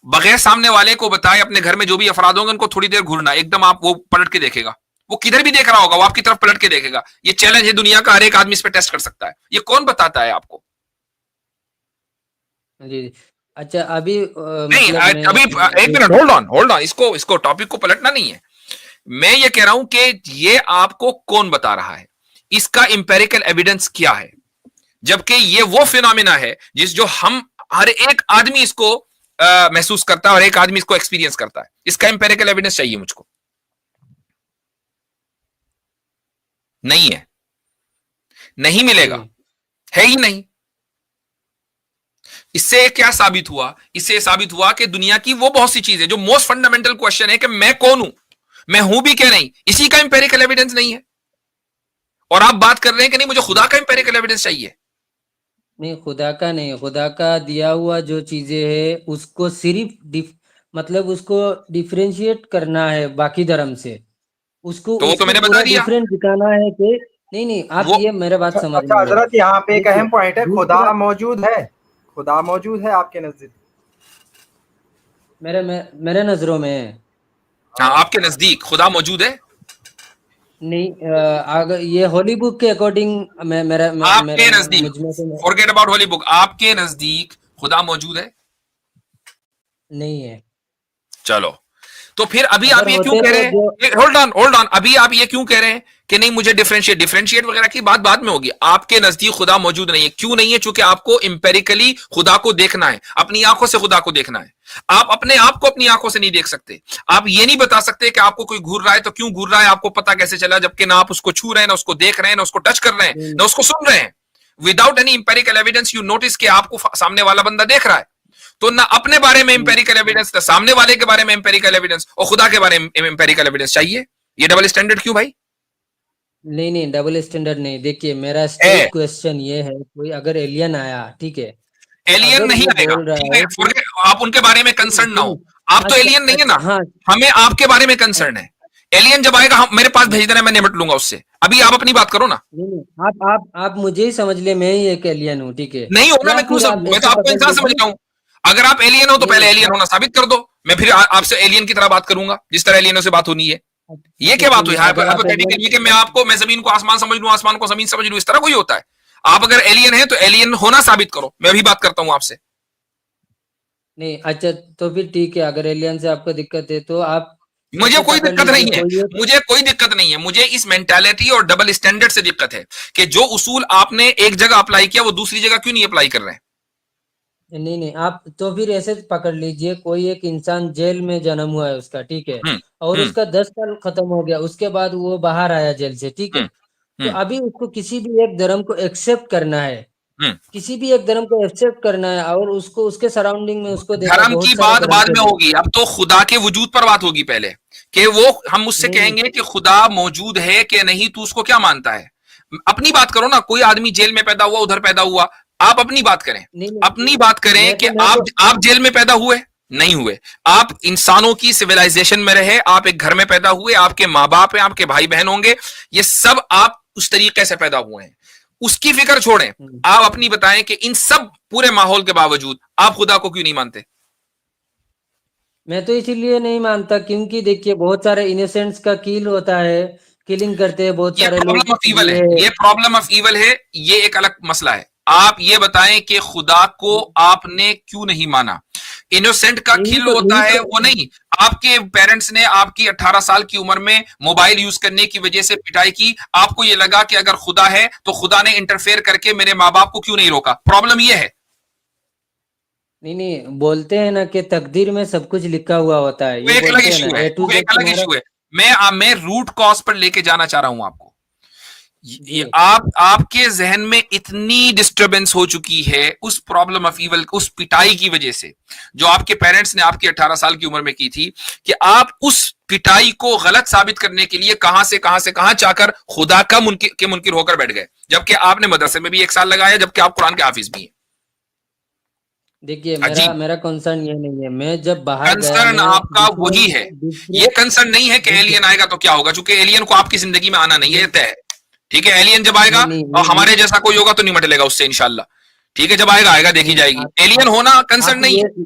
बगैर सामने वाले को बताए अपने घर में जो भी अफराद होंगे उनको थोड़ी देर घूरना, एकदम आप वो पलट के देखेगा। वो किधर भी देख रहा होगा, वो आपकी तरफ पलट के देखेगा। ये चैलेंज है दुनिया का, हर एक आदमी इस पर टेस्ट कर सकता है। ये कौन बताता है आपको? जी जी। अच्छा अभी नहीं, मतलब मैं अभी एक minute, hold on hold on, इसको इसको टॉपिक को पलटना नहीं है। मैं ये कह रहा हूं कि ये आपको कौन बता रहा है, इसका इंपेरिकल एविडेंस क्या है, जबकि ये वो फिनोमिना है जिस जो हम हर एक आदमी इसको महसूस करता है और एक आदमी इसको एक्सपीरियंस करता है। इसका इंपेरिकल एविडेंस चाहिए मुझको। नहीं है, नहीं जी मिलेगा, है ही नहीं। इससे क्या साबित हुआ? इससे साबित हुआ कि दुनिया की वो बहुत सी चीजें, जो मोस्ट फंडामेंटल क्वेश्चन है कि मैं कौन हूं, मैं हूं भी क्या नहीं, इसी का इंपेरिकल एविडेंस नहीं है। और आप बात कर रहे हैं कि नहीं मुझे खुदा का इंपेरिकल एविडेंस चाहिए। नहीं, खुदा का नहीं, खुदा का दिया हुआ जो चीजें है उसको सिर्फ मतलब उसको डिफरेंशिएट करना है बाकी धर्म से, उसको तो वो तो उसको मैंने बता पूरा दिया। डिफरेंट दिखाना है कि नहीं नहीं, आप वो ये मेरे बात समझ अच्छा लीजिए। हजरत, यहाँ पे एक देखिए अहम पॉइंट है, खुदा दूसरा, मौजूद है? खुदा मौजूद है आपके नजदीक? मेरे नजरों में है। हाँ, हाँ, आपके नजदीक खुदा मौजूद है? नहीं, अगर ये होली बुक के अकॉर्डिंग आपके मेरा नजदीक, मुझ में तो फॉरगेट अबाउट होली बुक, आपके नजदीक खुदा मौजूद है? नहीं है। चलो, तो फिर अभी आप अगर ये क्यों होते कह रहे तो जो हैं, होल्ड ऑन, अभी आप ये क्यों कह रहे हैं कि नहीं मुझे डिफरेंशिएट वगैरह की बात बाद में होगी। आपके नजदीक खुदा मौजूद नहीं है, क्यों नहीं है? चूंकि आपको इंपेरिकली खुदा को देखना है, अपनी आंखों से खुदा को देखना है। आप अपने आप को अपनी आंखों से नहीं देख सकते। आप ये नहीं बता सकते कि आपको कोई घूर रहा है तो क्यों घूर रहा है, आपको पता कैसे चला, जबकि ना आप उसको छू रहे हैं, ना उसको देख रहे हैं, ना उसको टच कर रहे हैं, नहीं, ना उसको सुन रहे हैं। Without any empirical evidence you notice कि आपको सामने वाला बंदा देख रहा है। तो ना अपने बारे में नहीं, इंपेरिकल एविडेंस, ना सामने वाले के बारे में इंपेरिकल एविडेंस, और खुदा के बारे में इंपेरिकल एविडेंस चाहिए। ये डबल स्टैंडर्ड क्यों भाई? नहीं, डबल स्टैंडर्ड नहीं। देखिए मेरा है, स्ट्रेट क्वेश्चन ये है, कोई अगर एलियन आया, ठीक है, तो एलियन अगर नहीं वो आएगा, बोल रहा ठीक है, है कि आप उनके बारे में सुनिए कंसर्न ना हो। सुनिए, आप तो अच्छा एलियन नहीं है अच्छा, ना, हाँ, हमें आपके बारे में कंसर्न है। एलियन जब आएगा मेरे पास भेज देना, मैं निपट लूंगा उससे। अभी आप अपनी बात करो ना। नहीं नहीं, आप मुझे ही समझ ले, मैं ही एक एलियन हूँ, ठीक है, नहीं होना, या मैं क्यों फिर समझू, आप मैं तो ऐसे आपको पकड़ इंसान समझ लीजिए। रहा हूं। अगर आप एलियन हो तो नहीं पहले नहीं, एलियन आप होना साबित कर दो, मैं फिर आपसे एलियन की तरह बात करूंगा जिस तरह एलियनों से बात होनी है। ये अच्छा क्या बात हुई? सुनिए, अगर आप एलियन, हाइपोथेटिकली कि मैं आपको, मैं जमीन को आसमान समझ लूं, आसमान को जमीन समझ लूं, इस तरह कोई होता है? आप अगर एलियन है तो एलियन होना साबित करो, मैं अभी बात करता हूं आपसे। नहीं अच्छा, तो फिर ठीक है, अगर एलियन से आपको दिक्कत है तो आप मुझे ऐसे कोई पकड़ दिक्कत लीजिए नहीं है, कोई एक। मुझे कोई दिक्कत नहीं है, मुझे इस मेंटालिटी और डबल स्टैंडर्ड से दिक्कत है कि जो उसूल आपने एक जगह अप्लाई किया वो दूसरी जगह क्यों नहीं अप्लाई कर रहे हैं। नहीं नहीं, आप तो फिर ऐसे पकड़ लीजिए, कोई एक इंसान जेल में जन्म हुआ है उसका, ठीक है, हम्म और हम्म उसका 10 साल खत्म हो गया, उसके बाद वो बाहर आया जेल से, ठीक है, हम्म तो हम्म अभी उसको किसी भी एक धर्म को एक्सेप्ट करना है, हम्म किसी भी एक धर्म को एक्सेप्ट करना है, और उसको उसके सराउंडिंग में उसको देखा धर्म की बहुत सारे बात धर्म बाद के में लोग। होगी, अब तो खुदा के वजूद पर बात होगी पहले, कि वो हम उससे नहीं नहीं कहेंगे कि खुदा मौजूद है कि नहीं, तू उसको क्या मानता है। अपनी बात करो ना, कोई आदमी जेल में पैदा हुआ, उधर पैदा हुआ, आप अपनी बात करें। नहीं अपनी नहीं, बात करें कि मैं तो आप जेल में पैदा हुए नहीं हुए, आप इंसानों की सिविलाइजेशन में रहे, आप एक घर में पैदा हुए, आपके माँ बाप हैं, आपके भाई बहन होंगे, ये सब आप उस तरीके से पैदा हुए हैं, उसकी फिक्र छोड़ें। आप अपनी बताएं कि इन सब पूरे माहौल के बावजूद आप खुदा को क्यों नहीं मानते। मैं तो इसीलिए नहीं मानता क्योंकि देखिए बहुत सारे इनोसेंट्स का किल होता है, किलिंग करते हैं बहुत ये सारे प्रॉब्लम लोग, ऑफ ईवल है, ये ये प्रॉब्लम ऑफ ईवल है, ये एक अलग मसला है। आप ये बताएं कि खुदा को आपने क्यों नहीं माना। इनोसेंट का खिल होता है वो नहीं, आपके पेरेंट्स ने आपकी 18 साल की उम्र में मोबाइल यूज करने की वजह से पिटाई की, आपको ये लगा कि अगर खुदा है तो खुदा ने इंटरफेयर करके मेरे माँ बाप को क्यों नहीं रोका। प्रॉब्लम ये है। नहीं नहीं, बोलते हैं ना कि तकदीर में सब कुछ लिखा हुआ होता है, वो ये एक अलग बोलते हैं ना, इशू है, ए टू वो जेड एक अलग तुम्हारा। इशू है। मैं रूट कॉज पर लेके जाना चाह रहा हूं आपको। जी आपके जहन में इतनी डिस्टरबेंस हो चुकी है उस प्रॉब्लम ऑफ ईवल, उस पिटाई की वजह से जो आपके पेरेंट्स ने आपकी 18 साल की उम्र में की थी, कि आप उस पिटाई को गलत साबित करने के लिए कहां से कहां चाहकर खुदा का मुनकिर होकर बैठ गए, जबकि आपने मदरसे में भी 1 साल लगाया, जबकि आप कुरान के हाफिज भी हैं। देखिए, अजीब। मेरा कंसर्न ये नहीं है, मैं जब बाहर गया, कंसर्न मैं आपका दूसरे वही है, ये दूसरे कंसर्न नहीं है कि देखिए, एलियन आएगा तो क्या होगा, चूंकि एलियन को आपकी जिंदगी में आना नहीं है, ये तय है। ठीक है, एलियन जब आएगा नहीं नहीं और नहीं हमारे जैसा कोई होगा तो नहीं मटलेगा उससे इंशाल्लाह। ठीक है, जब आएगा आएगा, देखी नहीं, जाएगी। एलियन होना कंसर्न आप नहीं ये है।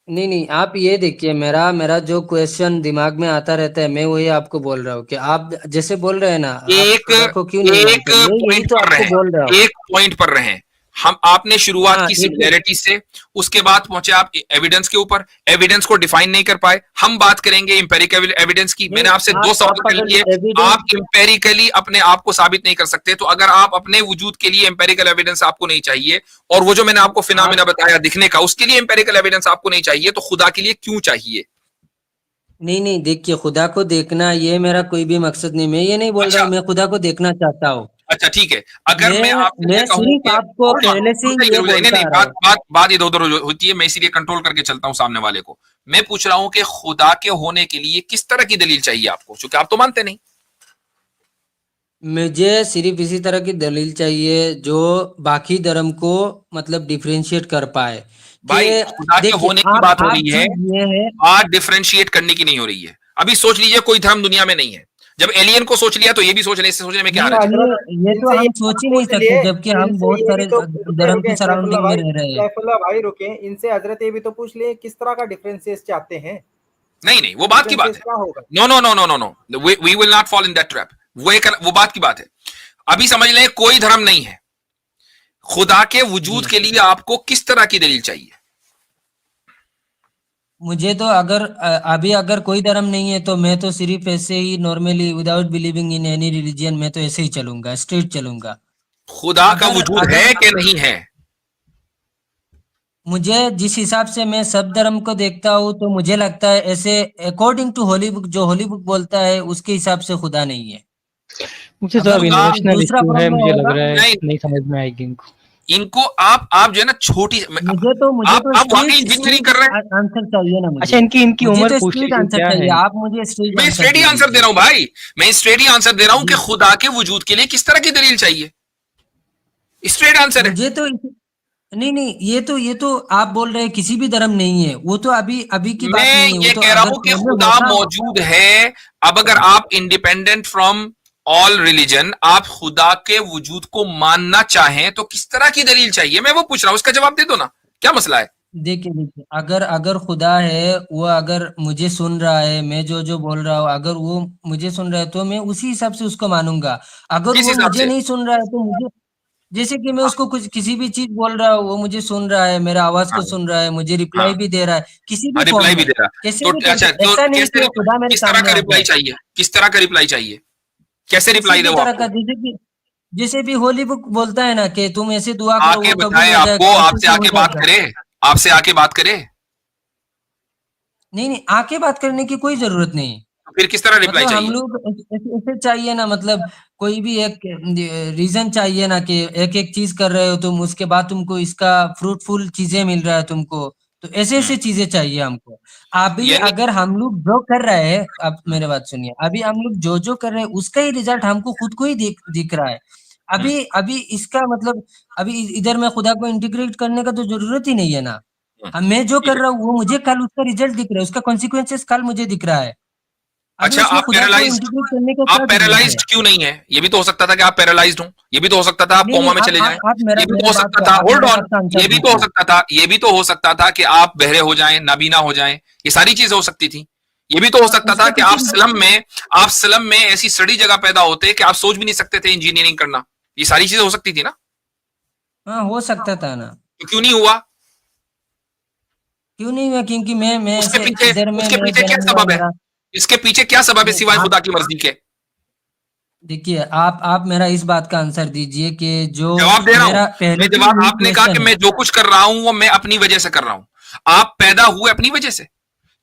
नहीं नहीं, आप ये देखिए, मेरा मेरा जो क्वेश्चन दिमाग में आता रहता है, मैं वही आपको बोल रहा हूँ कि आप जैसे बोल रहे हैं ना, आप एक खुदा को क्यों नहीं एक मानते, मैं यही पॉइंट तो पर आपको बोल रहा हूँ। रहे, एक पॉइंट पर रहे हम। आपने शुरुआत हाँ की देखिए, सिमिलैरिटी से, उसके बाद पहुंचे आप एविडेंस के ऊपर, एविडेंस को डिफाइन नहीं कर पाए। हम बात करेंगे इंपेरिकल एविडेंस की। मैंने नहीं, आपसे दो आप सवाल कर पकड़ लिए। एविडेंस। आप इंपेरिकली अपने आप को साबित नहीं कर सकते, तो अगर आप अपने वजूद के लिए इंपेरिकल एविडेंस आपको नहीं चाहिए, और वो जो मैंने आपको फिनोमेना आप बताया दिखने का, उसके लिए इंपेरिकल एविडेंस आपको नहीं चाहिए, तो खुदा के लिए क्यों चाहिए। नहीं नहीं, देखिए खुदा को देखना ये मेरा कोई भी मकसद नहीं, मैं ये नहीं बोल रहा अच्छा हूँ मैं खुदा को देखना चाहता हूँ। अच्छा, ठीक है। अगर मैं आपसे मैं ये कहूं सिर्फ कि आपको Hold on, पहले से ही ये नहीं बोलता नहीं, आ रहा हूँ। बात इधर उधर होती है, मैं इसीलिए कंट्रोल करके चलता हूं सामने वाले को। मैं पूछ रहा हूं कि खुदा के होने के लिए किस तरह की दलील चाहिए आपको, क्योंकि आप तो मानते नहीं। मुझे सिर्फ इसी तरह की दलील चाहिए जो बाकी धर्म को मतलब डिफरेंशिएट कर पाए भाई कि खुदा के देखिए होने की बात हो रही है, चीज ये है। बात डिफरेंशिएट करने की नहीं हो रही है। अभी सोच लीजिए कोई धर्म दुनिया में नहीं है, जब एलियन को सोच लिया तो ये भी सोच ले, इससे सोचने में क्या नहीं, हर्ज है? ये तो इनसे ये हम सोच ही नहीं पूछ सकते लिए, जबकि हम इनसे बहुत ये भी सारे तो रुके धर्म रुके की सराउंडिंग में रह रहे हैं। सैफुल्लाह भाई रुके, इनसे हजरत ये भी तो पूछ लिए किस तरह का डिफरेंशिएट चाहते हैं, नहीं नहीं, वो बात की बात डिफरेंशिएट है। क्या होगा। No no no no no no, we will not fall in that trap. वो बात की बात है। अभी समझ लें कोई धर्म नहीं है, खुदा के वजूद जी, के लिए आपको किस तरह की दलील चाहिए? मुझे तो अगर अभी अगर कोई धर्म नहीं है तो मैं तो सिर्फ ऐसे ही normally without believing in any religion मैं तो ऐसे ही चलूंगा, स्ट्रेट चलूंगा। खुदा का अगर वजूद अगर है कि नहीं है? मुझे जिस हिसाब से मैं सब धर्म को देखता हूँ तो मुझे लगता है ऐसे अकॉर्डिंग टू होली बुक, जो होली बुक बोलता है उसके हिसाब से खुदा नहीं है। मुझे तो अगर अब खुदा कोई इमोशनल दूसरा इश्यू है, फॉर्म में मुझे लग होगा, रहा है नहीं, नहीं समझ में आएगी इनको। इनको आप जो है ना छोटी, मुझे तो आप वाकई इंजीनियरिंग कर रहे हैं। आंसर चाहिए ना अच्छा, मुझे इनकी मुझे उम्र तो पूछ स्ट्रेट लीजिए आंसर क्या चाहिए। है। आप मुझे स्ट्रेट मैं आंसर स्ट्रेट ही दे आंसर दे दीजिए। रहा हूं भाई, मैं स्ट्रेट ही आंसर दे रहा हूं कि जी, खुदा के वजूद के लिए किस तरह की दलील चाहिए। स्ट्रेट आंसर है। मुझे तो नहीं, ये तो आप बोल रहे हैं किसी भी धर्म नहीं है, वो तो अभी अभी की बात मैं नहीं है, वो ये तो कह रहा अगर हूं कि पहले खुदा होता। मौजूद है। अब अगर आप इंडिपेंडेंट फ्रॉम ऑल रिलीजन आप खुदा के वजूद को मानना चाहें तो किस तरह की दलील चाहिए, मैं वो पूछ रहा हूं, उसका जवाब दे दो ना, क्या मसला है? देखिए, अगर अगर खुदा है, वो अगर मुझे सुन रहा है, मैं जो जो बोल रहा हूँ, अगर वो मुझे सुन रहा है तो मैं उसी हिसाब से उसको मानूंगा। अगर किस वो हिसाब मुझे से? नहीं सुन रहा है तो मुझे, जैसे कि मैं हाँ, उसको कुछ किसी भी चीज बोल रहा हूँ, वो मुझे सुन रहा है, मेरा आवाज को हाँ, सुन रहा है, मुझे हाँ, रिप्लाई भी दे रहा है किसी भी हाँ, फॉर्म रिप्लाई भी में, दे रहा। कैसे तो भी अच्छा, करके। तो ऐसा नहीं कि खुदा मेरे किस तरह सामने का आ रिप्लाई गया। चाहिए? किस तरह का रिप्लाई चाहिए? कैसे किसी रिप्लाई दे भी वो तरह का, आपको? जैसे भी होली बुक बोलता है ना कि तुम ऐसे दुआ करो आके वो कबूल बताए हो आपको, जाएगा, ऐसे आपसे ऐसे हो आके बात जाएगा। करे, आपसे आके बात करे, नहीं, आके बात करने की कोई जरूरत नहीं। तो फिर किस तरह रिप्लाई मतलब हम चाहिए? लोग ऐसे चाहिए ना, मतलब कोई भी एक रीजन चाहिए ना कि एक एक चीज कर रहे हो तुम, उसके बाद तुमको इसका फ्रूटफुल चीजें मिल रहा है तुमको, तो ऐसे हम्म, ऐसे चीजें चाहिए हमको। अभी यानी अगर हम लोग जो कर रहे हैं, अब मेरे बात सुनिए, अभी हम लोग जो जो कर रहे हैं उसका ही रिजल्ट हमको खुद को ही दिख रहा है। हम्म, अभी अभी इसका मतलब, अभी इधर में खुदा को इंटीग्रेट करने का तो जरूरत ही नहीं है ना। हम्म, मैं जो ठीक कर है। रहा हूँ वो मुझे कल उसका रिजल्ट दिख रहा है, उसका कॉन्सिक्वेंसेस कल मुझे दिख रहा है। अभी अच्छा, उसमें खुदा को इंटीग्रेट करने का क्या आप जरूरत है। पैरालाइज्ड क्यों नहीं है? ये भी तो हो सकता था कि आप पैरालाइज्ड हो, ये भी तो हो सकता था आप नहीं, कोमा नहीं, में चले जाएं, आप मेरा ये भी तो मेरा हो बात सकता का था, आप होल्ड मेरा ऑन, बात का आंसर ये भी तो हो दीजिए। सकता था, ये भी तो हो सकता था कि आप बहरे हो जाएं, नाबीना हो जाएं, ये सारी चीजें हो सकती थी। ये भी तो हो सकता था उसका कि तो फिर आप स्लम में ऐसी सड़ी जगह पैदा होते कि आप सोच भी नहीं सकते थे इंजीनियरिंग करना। ये सारी चीजें हो सकती थी ना? हाँ, हो सकता था ना। तो क्यों नहीं हुआ? क्यों नहीं हुआ? क्योंकि मैं उसके ऐसे पीछे इधर में उसके मैं पीछे क्या जन्म लिया सबब है? मेरा। इसके पीछे क्या सबब है नहीं, सिवाय आप खुदा की मर्जी के? देखिए, आप मेरा इस बात का आंसर दीजिए कि जो जवाब दे रहा हूं मेरा पहले मैं। की जवाब यही आपने कहा कि क्वेश्चन है। मैं जो कुछ कर रहा हूं वो मैं अपनी वजह से कर रहा हूं। आप पैदा हुए अपनी वजह से।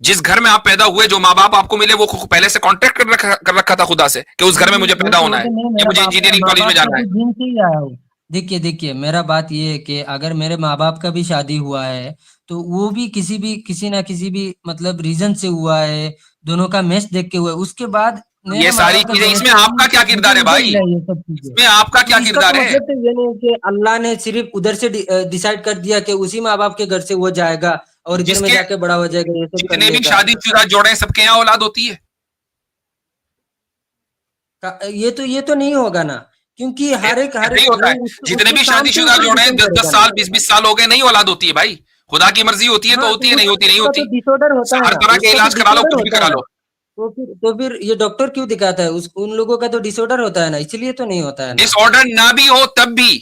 जिस घर में आप पैदा हुए, जो माँ बाप आपको मिले, वो पहले से कॉन्ट्रैक्ट कर रखा था खुदा से कि उस घर में नहीं, मुझे पैदा होना वो है तो नहीं, या मेरा मुझे बाप इंजीनियरिंग माँ कॉलेज में बाप का जाना है। तो जीन से ही आया हूँ। देखिए, मेरा बात ये है कि अगर मेरे माँ बाप का भी शादी हुआ है तो वो भी किसी ना किसी भी मतलब रीजन से हुआ है, दोनों का मैच देख के हुआ है। उसके बाद ये मेरे माँ सारी बाप का चीजें, इसमें आपका जेनेटिकली क्या मुझे किरदार है मुझे भाई? मिला है ये सब चीजें। इसमें आपका तो क्या इसका तो किरदार है? मतलब तो ये नहीं कि अल्लाह ने सिर्फ उधर से डिसाइड कर दिया कि उसी माँ बाप के घर से वो जाएगा और इधर में जिसके जाके बड़ा हो जाएगा, ये सब कर जितने भी लेगा। शादीशुदा जोड़े हैं, सबके यहाँ औलाद होती है। ये तो नहीं होगा ना, क्योंकि हर ऐसे ही एक होता वो है। जितने उसके भी काम के शादीशुदा ऊपर जोड़े हैं, डिपेंड 10 10 करेगा ना। साल 20 20 साल हो गए, नहीं औलाद होती है भाई। खुदा की मर्जी होती है तो हाँ, होती है, तो नहीं होती नहीं उसका तो होती। डिसऑर्डर होता है हर ना, तरह के उसका तो इलाज करा लो, डिसऑर्डर कुछ भी होता करा है ना। लो। तो फिर ये डॉक्टर क्यों दिखाता है? उस उन लोगों का तो डिसऑर्डर होता है ना, इसलिए तो नहीं होता है ना। डिसऑर्डर ना भी हो तब भी,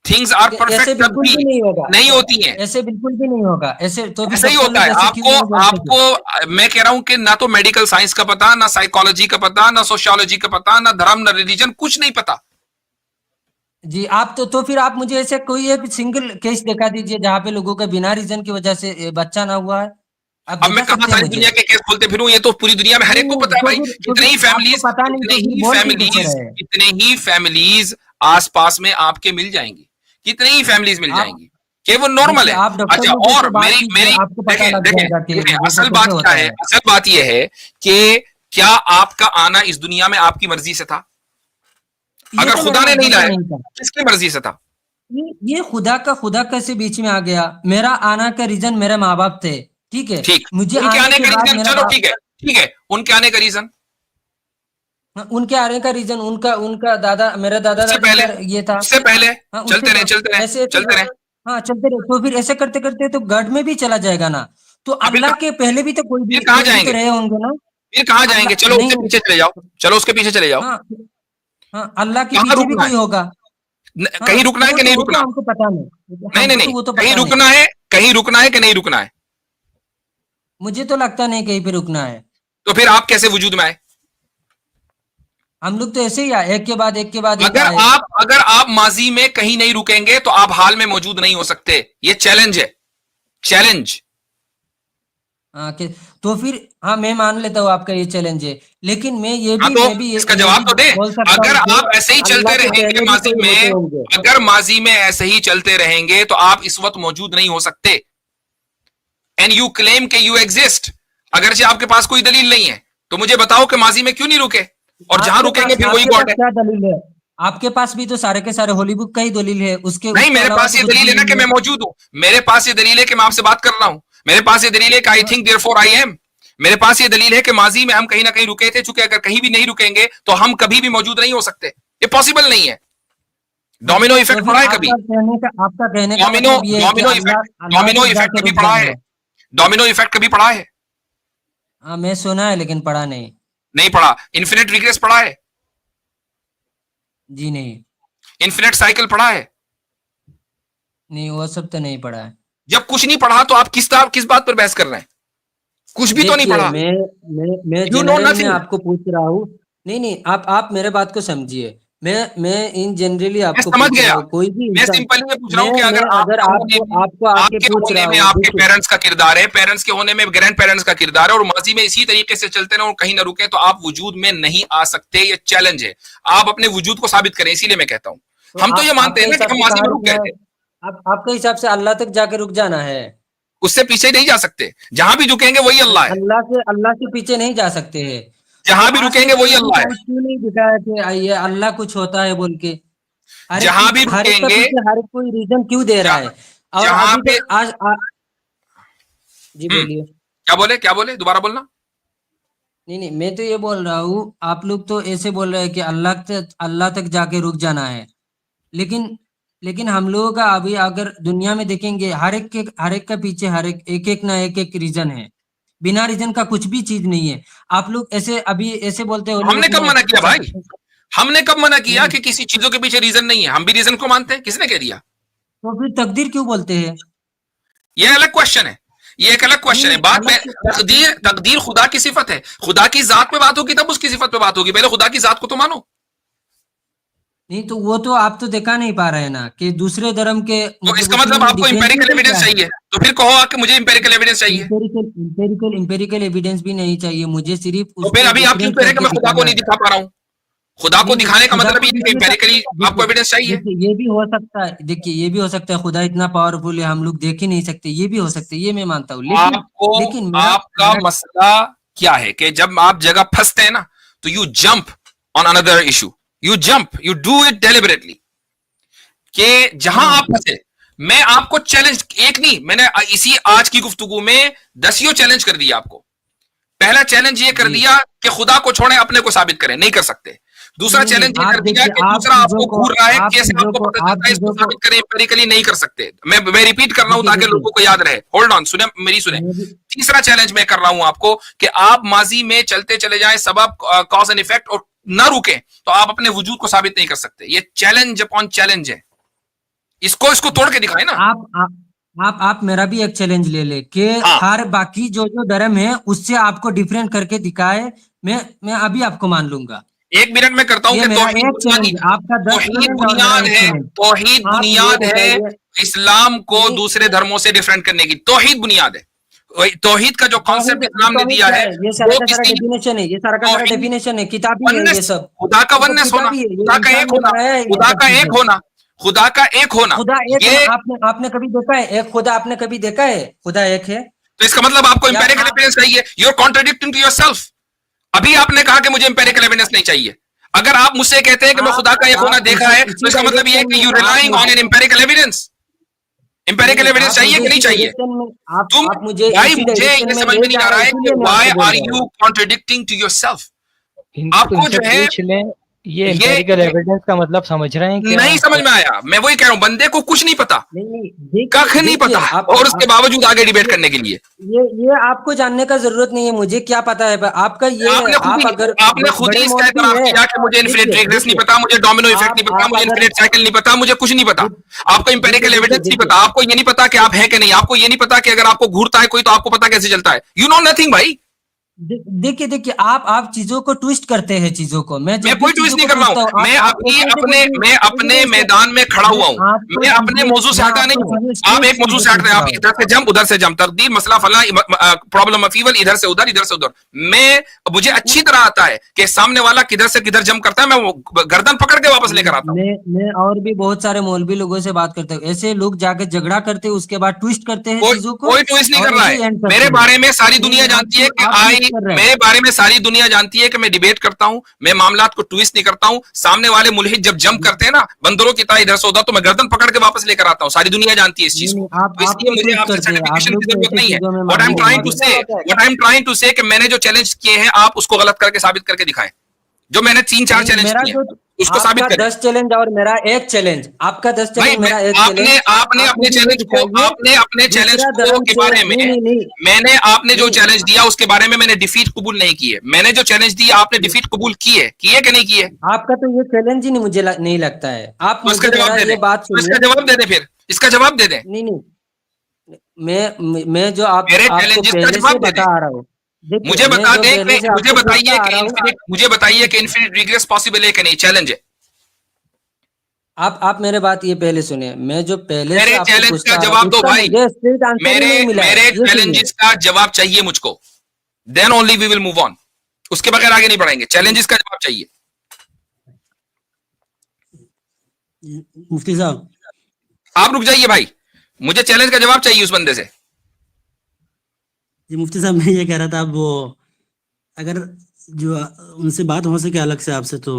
थिंग्स आर ऐसे परफेक्ट तब बिल्कुल भी भी नहीं होगा। नहीं होती हैं। ऐसे बिल्कुल भी नहीं होगा। ऐसे तो फिर ऐसा ही डॉक्टर होता लोग है। ऐसे क्यों आपको नहीं बोलते फिर? आपको मैं कह रहा हूं कि ना तो मेडिकल साइंस का पता, ना साइकोलॉजी का पता, ना सोशियोलॉजी का पता, ना धर्म, ना रिलीजन, कुछ नहीं पता। जी, आप तो फिर आप मुझे ऐसे कोई एक सिंगल केस दिखा दीजिए जहाँ पे लोगों का बिना रीजन की वजह से बच्चा ना हुआ है। आप अब मैं दिखा कहां सकते हैं सारी मुझे? दुनिया के केस खोलते फिरूं? ये तो पूरी दुनिया में हर नहीं, एक को नहीं, पता है भाई। तो फिर आपको पता नहीं तो फिर बोल क्यों देते रहे? कितने ही फैमिलीज आसपास में आपके मिल जाएंगी, कितने ही फैमिलीज मिल आप जाएंगी कि वो नॉर्मल देखिए, है। आप डॉक्टर अच्छा, लोगों से और बात मेरी कीजिए, मेरी आपको पता देखें लग देखें जाएगा कि देखें, लोगों का असल बात कैसे क्या होता है? है। असल बात यह है कि क्या आपका आना इस दुनिया में आपकी मर्जी से था? ये अगर तो खुदा मेरा ने नहीं उद्देश्य लाया, नहीं था। किसकी मर्जी से था? ये खुदा कैसे बीच में आ गया? मेरा आना का रीजन मेरे माँ बाप थे, ठीक है। ठीक, मुझे उनके आने आने के का बाद रीजन, मेरा चलो बाप, ठीक है, ठीक है, उनके आने का रीजन उनके आने का रीजन उनका उनका दादा, मेरे दादा उससे दादी पहले, का ये था। उससे पहले, हाँ, चलते रहे, उससे चलते रहे, ऐसे चलते रहे। हाँ चलते रहे, तो फिर ऐसे करते करते तो गढ़ में भी चला जाएगा ना। तो हाँ, अल्लाह के पहले भी तो फिर कहाँ कोई भी तो जाएंगे? रहे होंगे ना। फिर कहाँ जाएंगे? अल्लाह चलो उसके नहीं, पीछे चले जाओ, चलो उसके पीछे चले जाओ। हाँ हाँ, अल्लाह के कहाँ पीछे भी रुकना है? कोई होगा। हाँ, कहीं रुकना है कि नहीं वो तो रुकना? हमको पता नहीं, नहीं नहीं हमको तो नहीं, वो तो कहीं पता नहीं। रुकना है, कहीं रुकना है कि नहीं रुकना है? मुझे तो लगता नहीं कहीं पे रुकना है। तो फिर आप कैसे वजूद में आए? हम लोग तो ऐसे ही आए, एक के बाद एक के बाद एक अगर आए। अगर आप माजी में कहीं नहीं रुकेंगे तो आप हाल में मौजूद नहीं हो सकते। ये चैलेंज है, चैलेंज। हाँ तो फिर हाँ, मैं मान लेता हूँ आपका ये चैलेंज है, लेकिन हाँ तो इसका जवाब तो दे। बोल सकता अगर हूँ कि आप ऐसे ही अल्लाह चलते के रहेंगे पहले भी माजी कोई होते में, होंगे। अगर माजी में ऐसे ही चलते रहेंगे तो आप इस वक्त मौजूद नहीं हो सकते। एंड यू क्लेम के यू एग्जिस्ट, अगरचे आपके पास कोई दलील नहीं है। तो मुझे बताओ कि माजी में क्यों नहीं रुके, और जहां रुकेंगे फिर वही गॉड है। क्या दलील है? आपके पास भी तो सारे के सारे होली बुक का ही दलील है, उसके नहीं, मेरे अलावा पास तो ये कुछ दलील भी है ना नहीं कि मैं मौजूद हूं। मेरे पास ये दलील है कि मैं आपसे बात कर रहा हूं। मेरे पास ये दलील है कि I think therefore I am. मेरे पास ये दलील है कि माजी में हम कहीं ना कहीं रुके थे, चूंकि अगर कहीं भी नहीं रुकेंगे तो हम कभी भी मौजूद नहीं हो सकते। ये पॉसिबल नहीं है। डोमिनो तो इफेक्ट फिर पढ़ा है कभी? आपका कहने का डोमिनो मतलब ये है कि डोमिनो अल्लाह इफेक्ट, अल्लाह डोमिनो तक इफेक्ट जाके कभी रुक पढ़ा जाना है? है। डोमिनो इफेक्ट कभी पढ़ा है? हाँ, मैं सुना है लेकिन पढ़ा नहीं। नहीं पढ़ा। इन्फिनिट रिग्रेस पढ़ा है? जी नहीं, इन्फिनिट साइकिल पढ़ा है? नहीं वो सब तो नहीं पढ़ा है। जब कुछ नहीं पढ़ा तो आप किस बात पर बहस कर रहे हैं? कुछ भी तो नहीं देखिए, पढ़ा। मैं यू नो जनरली मैं नथिंग। आपको पूछ रहा हूँ। नहीं नहीं, आप मेरे बात को समझिए। मैं इन जनरली मैं आपको समझ पूछ रहा गया। हूँ, कोई भी मैं इंसान। सिंपली ये पूछ रहा हूँ कि मैं अगर आप अगर होने में, आपको आके आपके पूछ होने रहा में हूँ, आपके देखिए, पेरेंट्स का किरदार है, पेरेंट्स के होने में ग्रैंड पेरेंट्स का किरदार है, और माजी में इसी तरीके से चलते रहे और कहीं ना रुके तो आप वजूद में नहीं आ सकते। ये चैलेंज है। आप अपने वजूद को साबित करें, इसीलिए मैं कहता हूँ। हम तो ये मानते आपके हैं ना हिसाब कि हम से माजी कहाँ में रुक रुकना गए है? थे, आपके हिसाब से अल्लाह तक जाके रुक जाना है? उससे पीछे नहीं जा सकते। जहां भी रुकेंगे वही अल्लाह है। अल्लाह से पीछे नहीं जा सकते हैं। तो जहां भी आज रुकेंगे तक वही कोई भी अल्लाह है। साइड क्यों नहीं दिखाया कि ये अल्लाह कुछ होता है बोल के? जहां भी हर एक का रुकेंगे, पीछे हर एक कोई रीजन क्यों दे रहा है? और जहां अभी पे, तक जी बोलिए। क्या बोले दोबारा बोलना। नहीं नहीं, मैं तो ये बोल रहा हूँ, आप लोग तो ऐसे बोल रहे हैं कि अल्लाह तक जाके रुक जाना है। लेकिन लेकिन हम लोगों का अभी अगर दुनिया में देखेंगे, हर एक का पीछे हर एक ना एक रीजन है। बिना रीजन का कुछ भी चीज नहीं है। आप लोग ऐसे अभी ऐसे बोलते हो हमने लोग कब में मना किया भाई? हमने कब मना किया नहीं, कि किसी चीजों के पीछे रीजन नहीं है? हम भी रीजन को मानते हैं। किसने कह दिया? तो फिर तकदीर क्यों बोलते हैं? ये अलग क्वेश्चन है। ये एक अलग क्वेश्चन है। नहीं, बात में अलग तकदीर खुदा की सिफत है। खुदा की जात पे बात होगी तब उसकी सिफत पे बात होगी। पहले खुदा की जात को तो मानो। नहीं, तो वो तो आप तो दिखा नहीं पा रहे हैं ना कि दूसरे धर्म के तो इसका उसमें मतलब आपको डिफरेंस इंपेरिकल क्या एविडेंस है? चाहिए। तो फिर कहो कि मुझे इंपेरिकल एविडेंस चाहिए। इंपेरिकल एविडेंस भी नहीं चाहिए मुझे, सिर्फ तो फिर उसको अभी आप क्यों डिफरेंट कह रहे हैं कि करके मैं खुदा को दिखाना नहीं है। दिखा पा रहा हूं? खुदा को नहीं नहीं, दिखाने का खुदा मतलब को ये नहीं कि दिखने का इंपेरिकली आपको एविडेंस चाहिए। देखिए, ये भी हो सकता है। देखिए, ये भी हो सकता है खुदा इतना पावरफुल है हम लोग देख ही नहीं सकते, ये भी हो सकता है, ये मैं मानता हूँ। लेकिन आपको, लेकिन मेरा आपका मेरा मसला क्या है कि जब आप जगह फंसते हैं ना तो you jump on another issue. You do it deliberately. कि जहां हाँ, आप फंसे, मैं आपको चैलेंज, एक नहीं, मैंने इसी आज की गुफ्तगू में 10 चैलेंज कर दिया आपको। पहला चैलेंज ये कर जी दिया कि खुदा को छोड़े, अपने को साबित करें, नहीं कर सकते। दूसरा नहीं नहीं, चैलेंज ये आप कर दिया देखिए, कि दूसरा आपको घूर रहा है, आप कैसे चीजों आपको को पता आप चलता है, इसको चीजों को साबित करें, एम्पेरिकली नहीं कर सकते। मैं रिपीट कर रहा हूं देखिए ताकि देखिए लोगों को याद रहे। होल्ड ऑन, सुने मेरी, सुने। मैं भी तीसरा चैलेंज मैं कर रहा हूं आपको कि आप माजी में चलते चले जाएं, सबब कॉज एंड इफेक्ट, और ना रुके तो आप अपने वजूद को साबित नहीं कर सकते। ये चैलेंज अपॉन चैलेंज है। इसको तोड़ के दिखाए ना। आप मेरा भी एक चैलेंज ले ले कि हाँ, हर बाकी जो धर्म है उससे आपको डिफरेंट करके दिखाए। मैं अभी आपको मान लूंगा। 1 मिनट में करता हूं ये कि मेरा तौहीद एक बुनियादी, चैलेंज, आपका 10 तौहीद चैलेंज और मेरा बुनियाद एक है, चैलेंज। तौहीद आप ये बुनियाद है बताइए। इस्लाम को नहीं, दूसरे धर्मों से डिफरेंट करने की। तौहीद बुनियाद है। तौहीद का जो कॉन्सेप्ट इस्लाम ने तौहीद दिया क्या है है? ये सारा वो का सारा किसी, डेफिनेशन है, ये सारा का सारा तौहीद डेफिनेशन है, किताबी है ये वननेस, सब। खुदा का ये सब वननेस होना, किताबी है, ये खुदा का इंसान एक ने होना, बनाया है ये खुदा सब का एक चीजें। होना, खुदा का एक होना। खुदा एक ये होना आपने कभी देखा है? एक खुदा आपने कभी देखा है? खुदा एक है तो इसका मतलब आपको या इंपेरिकल आप? एविडेंस चाहिए। You are contradicting to yourself. अभी आपने कहा कि मुझे इंपेरिकल एविडेंस नहीं चाहिए, अगर आप मुझसे कहते हैं कि मैं खुदा का एक होना देखा है, तो इसका मतलब ये है कि you relying on an empirical evidence. Empirical evidence चाहिए कि नहीं चाहिए? तुम मुझे भाई, मुझे ये समझ में नहीं आ रहा है कि why are you contradicting to yourself. आपको इनसे जो है पूछ लें, ये एम्पिरिकल एविडेंस का मतलब समझ रहे हैं क्या? नहीं समझ में आया। मैं वही कह रहा हूं, बंदे को कुछ नहीं पता, कख नहीं पता, और उसके बावजूद आगे डिबेट करने के लिए ये आपको जानने का जरूरत नहीं है, मुझे क्या पता है आपका ये। आपने खुद ही इसका एतराफ किया कि मुझे इन्फिनिट रिग्रेस नहीं पता, मुझे डोमिनो इफेक्ट नहीं पता, मुझे इन्फिनिट साइकिल नहीं पता, मुझे कुछ नहीं पता। आपको एम्पिरिकल एविडेंस नहीं पता, आपको ये नहीं पता कि आप हैं कि नहीं, आपको ये नहीं पता कि अगर आपको घूरता है कोई तो आपको पता कैसे चलता है। यू नो नथिंग भाई। देखिए आप चीजों को ट्विस्ट करते हैं चीजों को। मैं कोई ट्विस्ट नहीं कर रहा हूं, मैं अपने मैदान में खड़ा हुआ हूं, मैं अपने मौजू से हटा नहीं हूं। आप एक मौजू से हट रहे हैं, आप इधर से जंप उधर से जंप, तकदीर मसला फला प्रॉब्लम ऑफ इवल, इधर से उधर इधर से उधर। मुझे अच्छी तरह आता है कि सामने वाला किधर से किधर जंप करता है, मैं गर्दन पकड़ के वापस लेकर आता हूं। मैं और भी बहुत सारे मौलवी लोगों से बात करते हैं, ऐसे लोग जाके झगड़ा करते हैं, उसके बाद ट्विस्ट करते हैं चीजों को। कोई ट्विस्ट नहीं कर रहा है। मेरे बारे में सारी दुनिया जानती है कि मेरे बारे में सारी दुनिया जानती है कि मैं डिबेट करता हूं, मैं मामलात को ट्विस्ट नहीं करता हूं। सामने वाले मुल्हिद जब जंप करते हैं ना बंदरों की तरह इधर से उधर, तो मैं गर्दन पकड़ के वापस लेकर आता हूं। सारी दुनिया जानती है इस चीज को, तो इसलिए मुझे आपसे सर्टिफिकेशन की जरूरत नहीं है। What I am trying to say कि मैंने जो चैलेंज किए हैं आप उसको गलत करके साबित करके दिखाएं। जो मैंने 3-4 चैलेंज किए उसको साबित करें। 10 चैलेंज और मेरा एक चैलेंज, आपका 10 चैलेंज, मेरा एक चैलेंज। आपने अपने चैलेंज को, अपने चैलेंज के बारे में, मैंने आपने जो चैलेंज दिया उसके बारे में मैंने डिफीट कबूल नहीं की है। मैंने जो चैलेंज दिया आपने डिफीट कबूल की है कि नहीं की है? आपका तो ये चैलेंज ही नहीं, मुझे नहीं लगता है। आप इसका जवाब दे दें, इसका जवाब दे दें, फिर इसका जवाब दे दें। नहीं, मैं जो आप मेरे चैलेंजेस का जवाब बता रहा हूँ। मुझे बताइए कि इन्फिनिट रिग्रेस पॉसिबल है कि नहीं? चैलेंज है। आप मेरे बात ये पहले सुने। मैं जो पहले मेरे चैलेंज का जवाब दो भाई। मेरे चैलेंजेस का जवाब चाहिए मुझको, then only we will move on. उसके बगैर आगे नहीं बढ़ेंगे। चैलेंजेस का जवाब चाहिए। मुफ्ती साहब आप रुक जाइए भाई, मुझे चैलेंज का जवाब चाहिए उस बंदे से। जी मुफ्ती साहब, मैं ये कह रहा था, वो अगर जो उनसे बात हो सके अलग से आपसे, तो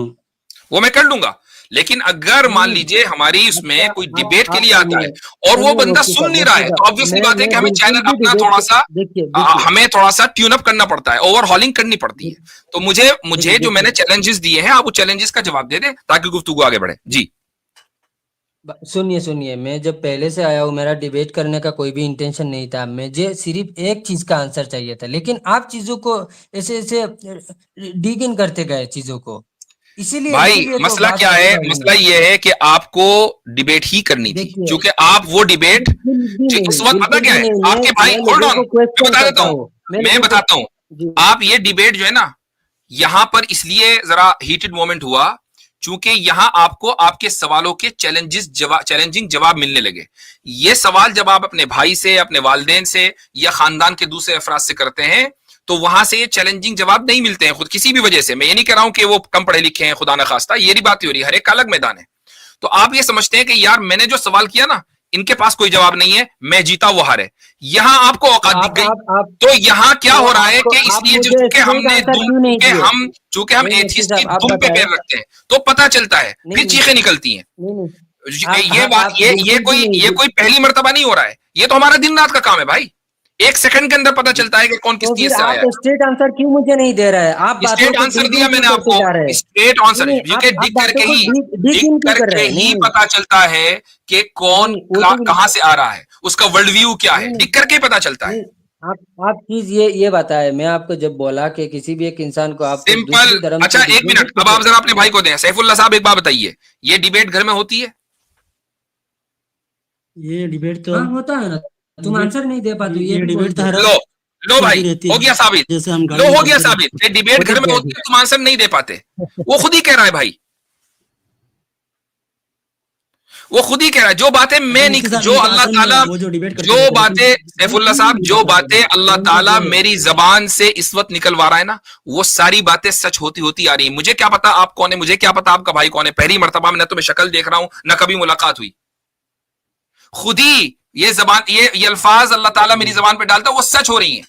वो मैं कर लूंगा। लेकिन अगर मान लीजिए हमारी उसमें कोई डिबेट के लिए आता है और वो बंदा सुन नहीं रहा है, तो ऑब्वियसली बात है कि हमें चैनल अपना थोड़ा सा ट्यून अप करना पड़ता है, ओवरहॉलिंग करनी पड़ती है। तो मुझे जो मैंने चैलेंजेस दिए हैं, आप वो चैलेंजेस का जवाब दे दें ताकि गुफ्तगू आगे बढ़े। जी सुनिए, मैं जब पहले से आया हूँ, मेरा डिबेट करने का कोई भी इंटेंशन नहीं था। मुझे सिर्फ एक चीज का आंसर चाहिए था, लेकिन आप चीजों को ऐसे डिग इन करते गए चीजों को। इसीलिए भाई मसला क्या है? मसला ये है कि आपको डिबेट ही करनी थी, क्योंकि आप वो डिबेट इस वक्त पता क्या है आपके भाई, होल्ड ऑन, मैं बताता हूं। आप ये डिबेट जो है ना, यहां पर इसलिए जरा हीटेड मोमेंट हुआ क्योंकि यहां आपको आपके सवालों के चैलेंजिंग जवाब मिलने लगे। ये सवाल जब आप अपने भाई से, अपने वालिदैन से या खानदान के दूसरे अफराद से करते हैं, तो वहां से ये चैलेंजिंग जवाब नहीं मिलते हैं खुद किसी भी वजह से। मैं ये नहीं कह रहा हूं कि वो कम पढ़े लिखे हैं, खुदा ना खास्ता, ये नहीं बात हो रही, हर एक का अलग मैदान है। तो आप ये समझते हैं कि यार मैंने जो सवाल किया ना, इनके पास कोई जवाब नहीं है, मैं जीता वो हारे। यहां आपको औकात दिख गई। तो यहां क्या हो रहा है कि इसलिए चूंकि हम एथिस्ट की दुम पे पैर रखते हैं, तो पता चलता है, फिर चीखें निकलती हैं। ये बात ये कोई पहली मर्तबा नहीं हो रहा है, ये तो हमारा दिन रात का काम है भाई। 1 सेकंड के अंदर पता चलता है कि कौन किस चीज से आया है। स्ट्रेट आंसर क्यों मुझे नहीं दे रहा है? आप स्ट्रेट आंसर दिया मैंने आपको, स्ट्रेट आंसर डिक करके ही पता चलता है कि कौन कहां से आ रहा है, उसका वर्ल्ड व्यू क्या है, डिक करके ही पता चलता है। आप चीज ये बताए, मैं आपको जब बोला कि किसी भी एक इंसान को आप सिंपल। अच्छा 1 मिनट, अब आप जरा अपने भाई को दें। सैफुल्लाह साहब एक बात बताइए, ये डिबेट घर में होती है? ये डिबेट तो होता है ना, तुम आंसर नहीं दे पाते। ये डिबेट तो लो भाई, हो गया साबित, हो गया साबित। डिबेट घर में होती है, तुम आंसर नहीं दे पाते। वो खुद ही कह रहा है भाई, वो खुद ही कह रहा है। जो बातें मैं नहीं, जो अल्लाह ताला, जो बातें सैफुल्लाह साहब, जो बातें अल्लाह ताला मेरी जबान से इस वक्त निकलवा रहा है ना, वो सारी बातें सच होती आ रही है। मुझे क्या पता आप कौन है, मुझे क्या पता आपका भाई कौन है। पहली मर्तबा में न तो मैं शक्ल देख रहा हूं, न कभी मुलाकात हुई। खुद ही ये जबान, ये अल्फाज अल्लाह ताला मेरी जबान पे डालता, वो सच हो रही है।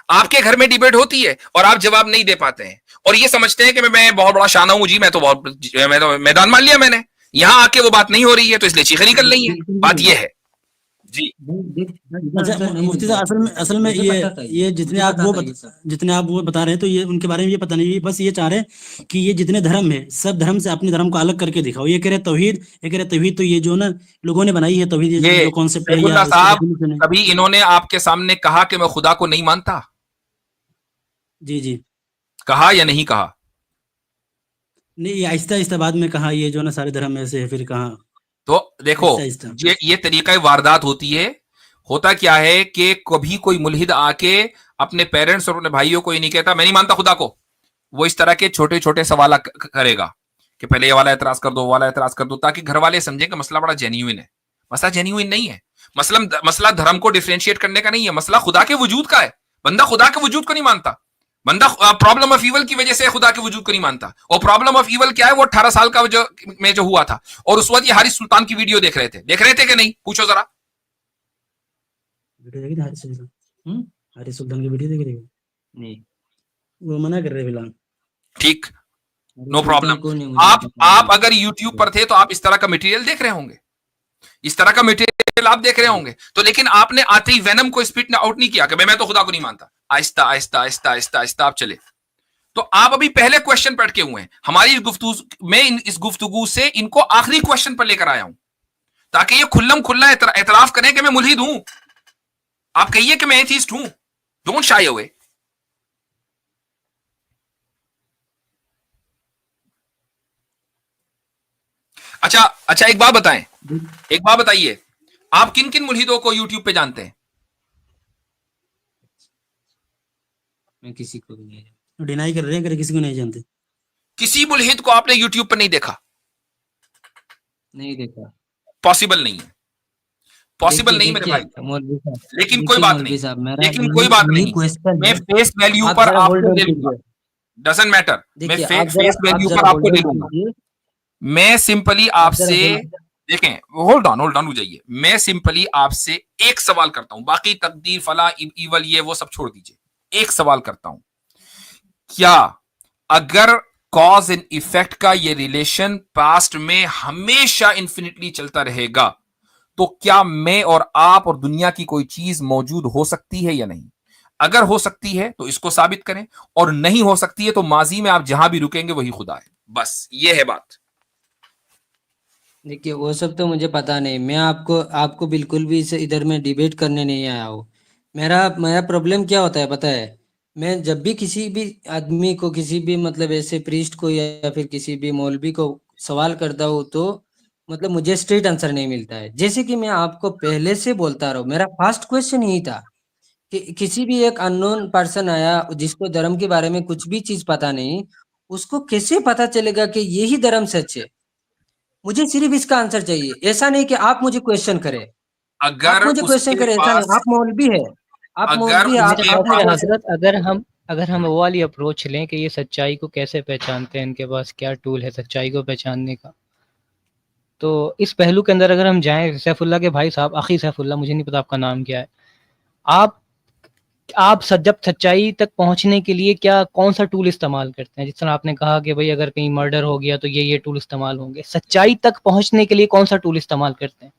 आपके घर में डिबेट होती है और आप जवाब नहीं दे पाते हैं और ये समझते हैं कि मैं बहुत बड़ा शाना हूं जी, मैं तो मैदान मान लिया मैंने, यहां आके वो बात नहीं हो रही है तो इसलिए चीखें निकल रही है। बात ये है जी। अच्छा मुफ्ती साहब, असल में ये जितने आप वो बता रहे हैं तो ये उनके बारे में ये पता नहीं, बस ये चाह रहे हैं कि ये जितने धर्म है सब धर्म से अपने धर्म को अलग करके दिखाओ। ये कह रहे तौहीद, ये कह रहे तौहीद तो ये जो ना लोगों ने बनाई है तौहीद, ये जो कॉन्सेप्ट है सैफुल्लाह साहब, कभी इन्होंने आपके सामने कहा कि मैं खुदा को नहीं मानता? जी जी कहा या नहीं कहा? नहीं, आहिस्ता आहिस्ता बाद में कहा ये जो ना सारे धर्म ऐसे है, फिर कहा। तो देखो ये तरीका वारदात होती है। होता क्या है कि कभी कोई मुल्हिद आके अपने पेरेंट्स और अपने भाइयों को ये नहीं कहता मैं नहीं मानता खुदा को, वो इस तरह के छोटे छोटे सवाल करेगा कि पहले ये वाला एतराज कर दो, वो वाला एतराज कर दो, ताकि घर वाले समझे कि मसला बड़ा जेन्युइन है। मसला जेन्युइन नहीं है, मसला धर्म को डिफरेंशिएट करने का नहीं है, मसला खुदा के वजूद का है। बंदा खुदा के वजूद को नहीं मानता, बंदा प्रॉब्लम ऑफ ईवल की वजह से खुदा के वजूद को नहीं मानता। और प्रॉब्लम ऑफ ईवल क्या है? वो 18 साल का जो हुआ था और उस वक्त ये हारिस सुल्तान की वीडियो देख रहे थे कि नहीं? पूछो जरा। हारिस सुल्तान की वीडियो देख रहे हो? नहीं, वो मना कर रहे फिलहाल। ठीक, नो प्रॉब्लम। आप अगर यूट्यूब पर थे तो आप इस तरह का मटेरियल देख रहे होंगे, इस तरह का मटेरियल आप देख रहे होंगे। तो लेकिन आपने आते ही वेनम को स्पिट आउट नहीं किया कि मैं तो खुदा को नहीं मानता। आहिस्ता आहिस्ता आहिस्ता आहिस्ता आहिस्ता आप चले। तो आप अभी पहले क्वेश्चन पर अटके हुए हैं। हमारी इस गुफ्तगू से इनको आखिरी क्वेश्चन पर लेकर आया हूं ताकि ये खुल्लम खुल्ला एतराफ करें कि मैं मुल्हिद हूं। आप कहिए कि मैं एथीस्ट हूं, डोंट शाई अवे। अच्छा एक बात बताएं, एक बात बताइए, आप किन किन मुल्हिदों को यूट्यूब पे जानते हैं? मैं किसी को भी नहीं, डिनाई कर रहे हैं, किसी को नहीं जानते। किसी मुल्हिद को आपने यूट्यूब पर नहीं देखा? नहीं देखा, पॉसिबल नहीं है, पॉसिबल नहीं मेरे भाई। लेकिन कोई बात नहीं, लेकिन कोई बात नहीं, मैं फेस वैल्यू पर आपको दे दूंगा, डजंट मैटर, मैं फेस वैल्यू पर आपको दे दूंगा। मैं सिंपली आपसे, देखें, होल्ड ऑन हो जाइए, मैं सिंपली आपसे एक सवाल करता हूं, बाकी तकदीर फला इवल ये वो सब छोड़ दीजिए। एक सवाल करता हूं, क्या अगर कॉज एंड इफेक्ट का ये रिलेशन पास्ट में हमेशा इंफिनिटली चलता रहेगा तो क्या मैं और आप और दुनिया की कोई चीज मौजूद हो सकती है या नहीं? अगर हो सकती है तो इसको साबित करें, और नहीं हो सकती है तो माजी में आप जहां भी रुकेंगे वही खुदा है। बस ये है बात। देखिए वो सब तो मुझे पता नहीं, मैं आपको बिल्कुल भी इसे इधर में डिबेट करने नहीं आया हूँ। मेरा प्रॉब्लम क्या होता है पता है, मैं जब भी किसी भी आदमी को, किसी भी मतलब ऐसे प्रीस्ट को या फिर किसी भी मौलवी को सवाल करता हूँ तो मतलब मुझे स्ट्रेट आंसर नहीं मिलता है। जैसे कि मैं आपको पहले से बोलता रहा हूँ, मेरा फर्स्ट क्वेश्चन यही था कि किसी भी एक अननोन पर्सन आया जिसको धर्म के बारे में कुछ भी चीज पता नहीं, उसको कैसे पता चलेगा कि यही धर्म सच है? मुझे सिर्फ इसका आंसर चाहिए, ऐसा नहीं कि आप मुझे क्वेश्चन करें, अगर मुझे क्वेश्चन करें, ऐसा नहीं। आप मौलवी है, आप मौलवी है, हजरत, अगर हम वो वाली अप्रोच लें कि ये सच्चाई को कैसे पहचानते हैं, इनके पास क्या टूल है सच्चाई को पहचानने का, तो इस पहलू के अंदर अगर हम जाएं, सैफुल्लाह के भाई साहब, अखी सैफुल्लाह, मुझे नहीं पता आपका नाम क्या है, आप जब सच्चाई तक पहुंचने के लिए क्या कौन सा टूल इस्तेमाल करते हैं? जिस तरह आपने कहा कि भाई अगर कहीं मर्डर हो गया तो ये टूल इस्तेमाल होंगे, सच्चाई तक पहुंचने के लिए कौन सा टूल इस्तेमाल करते हैं?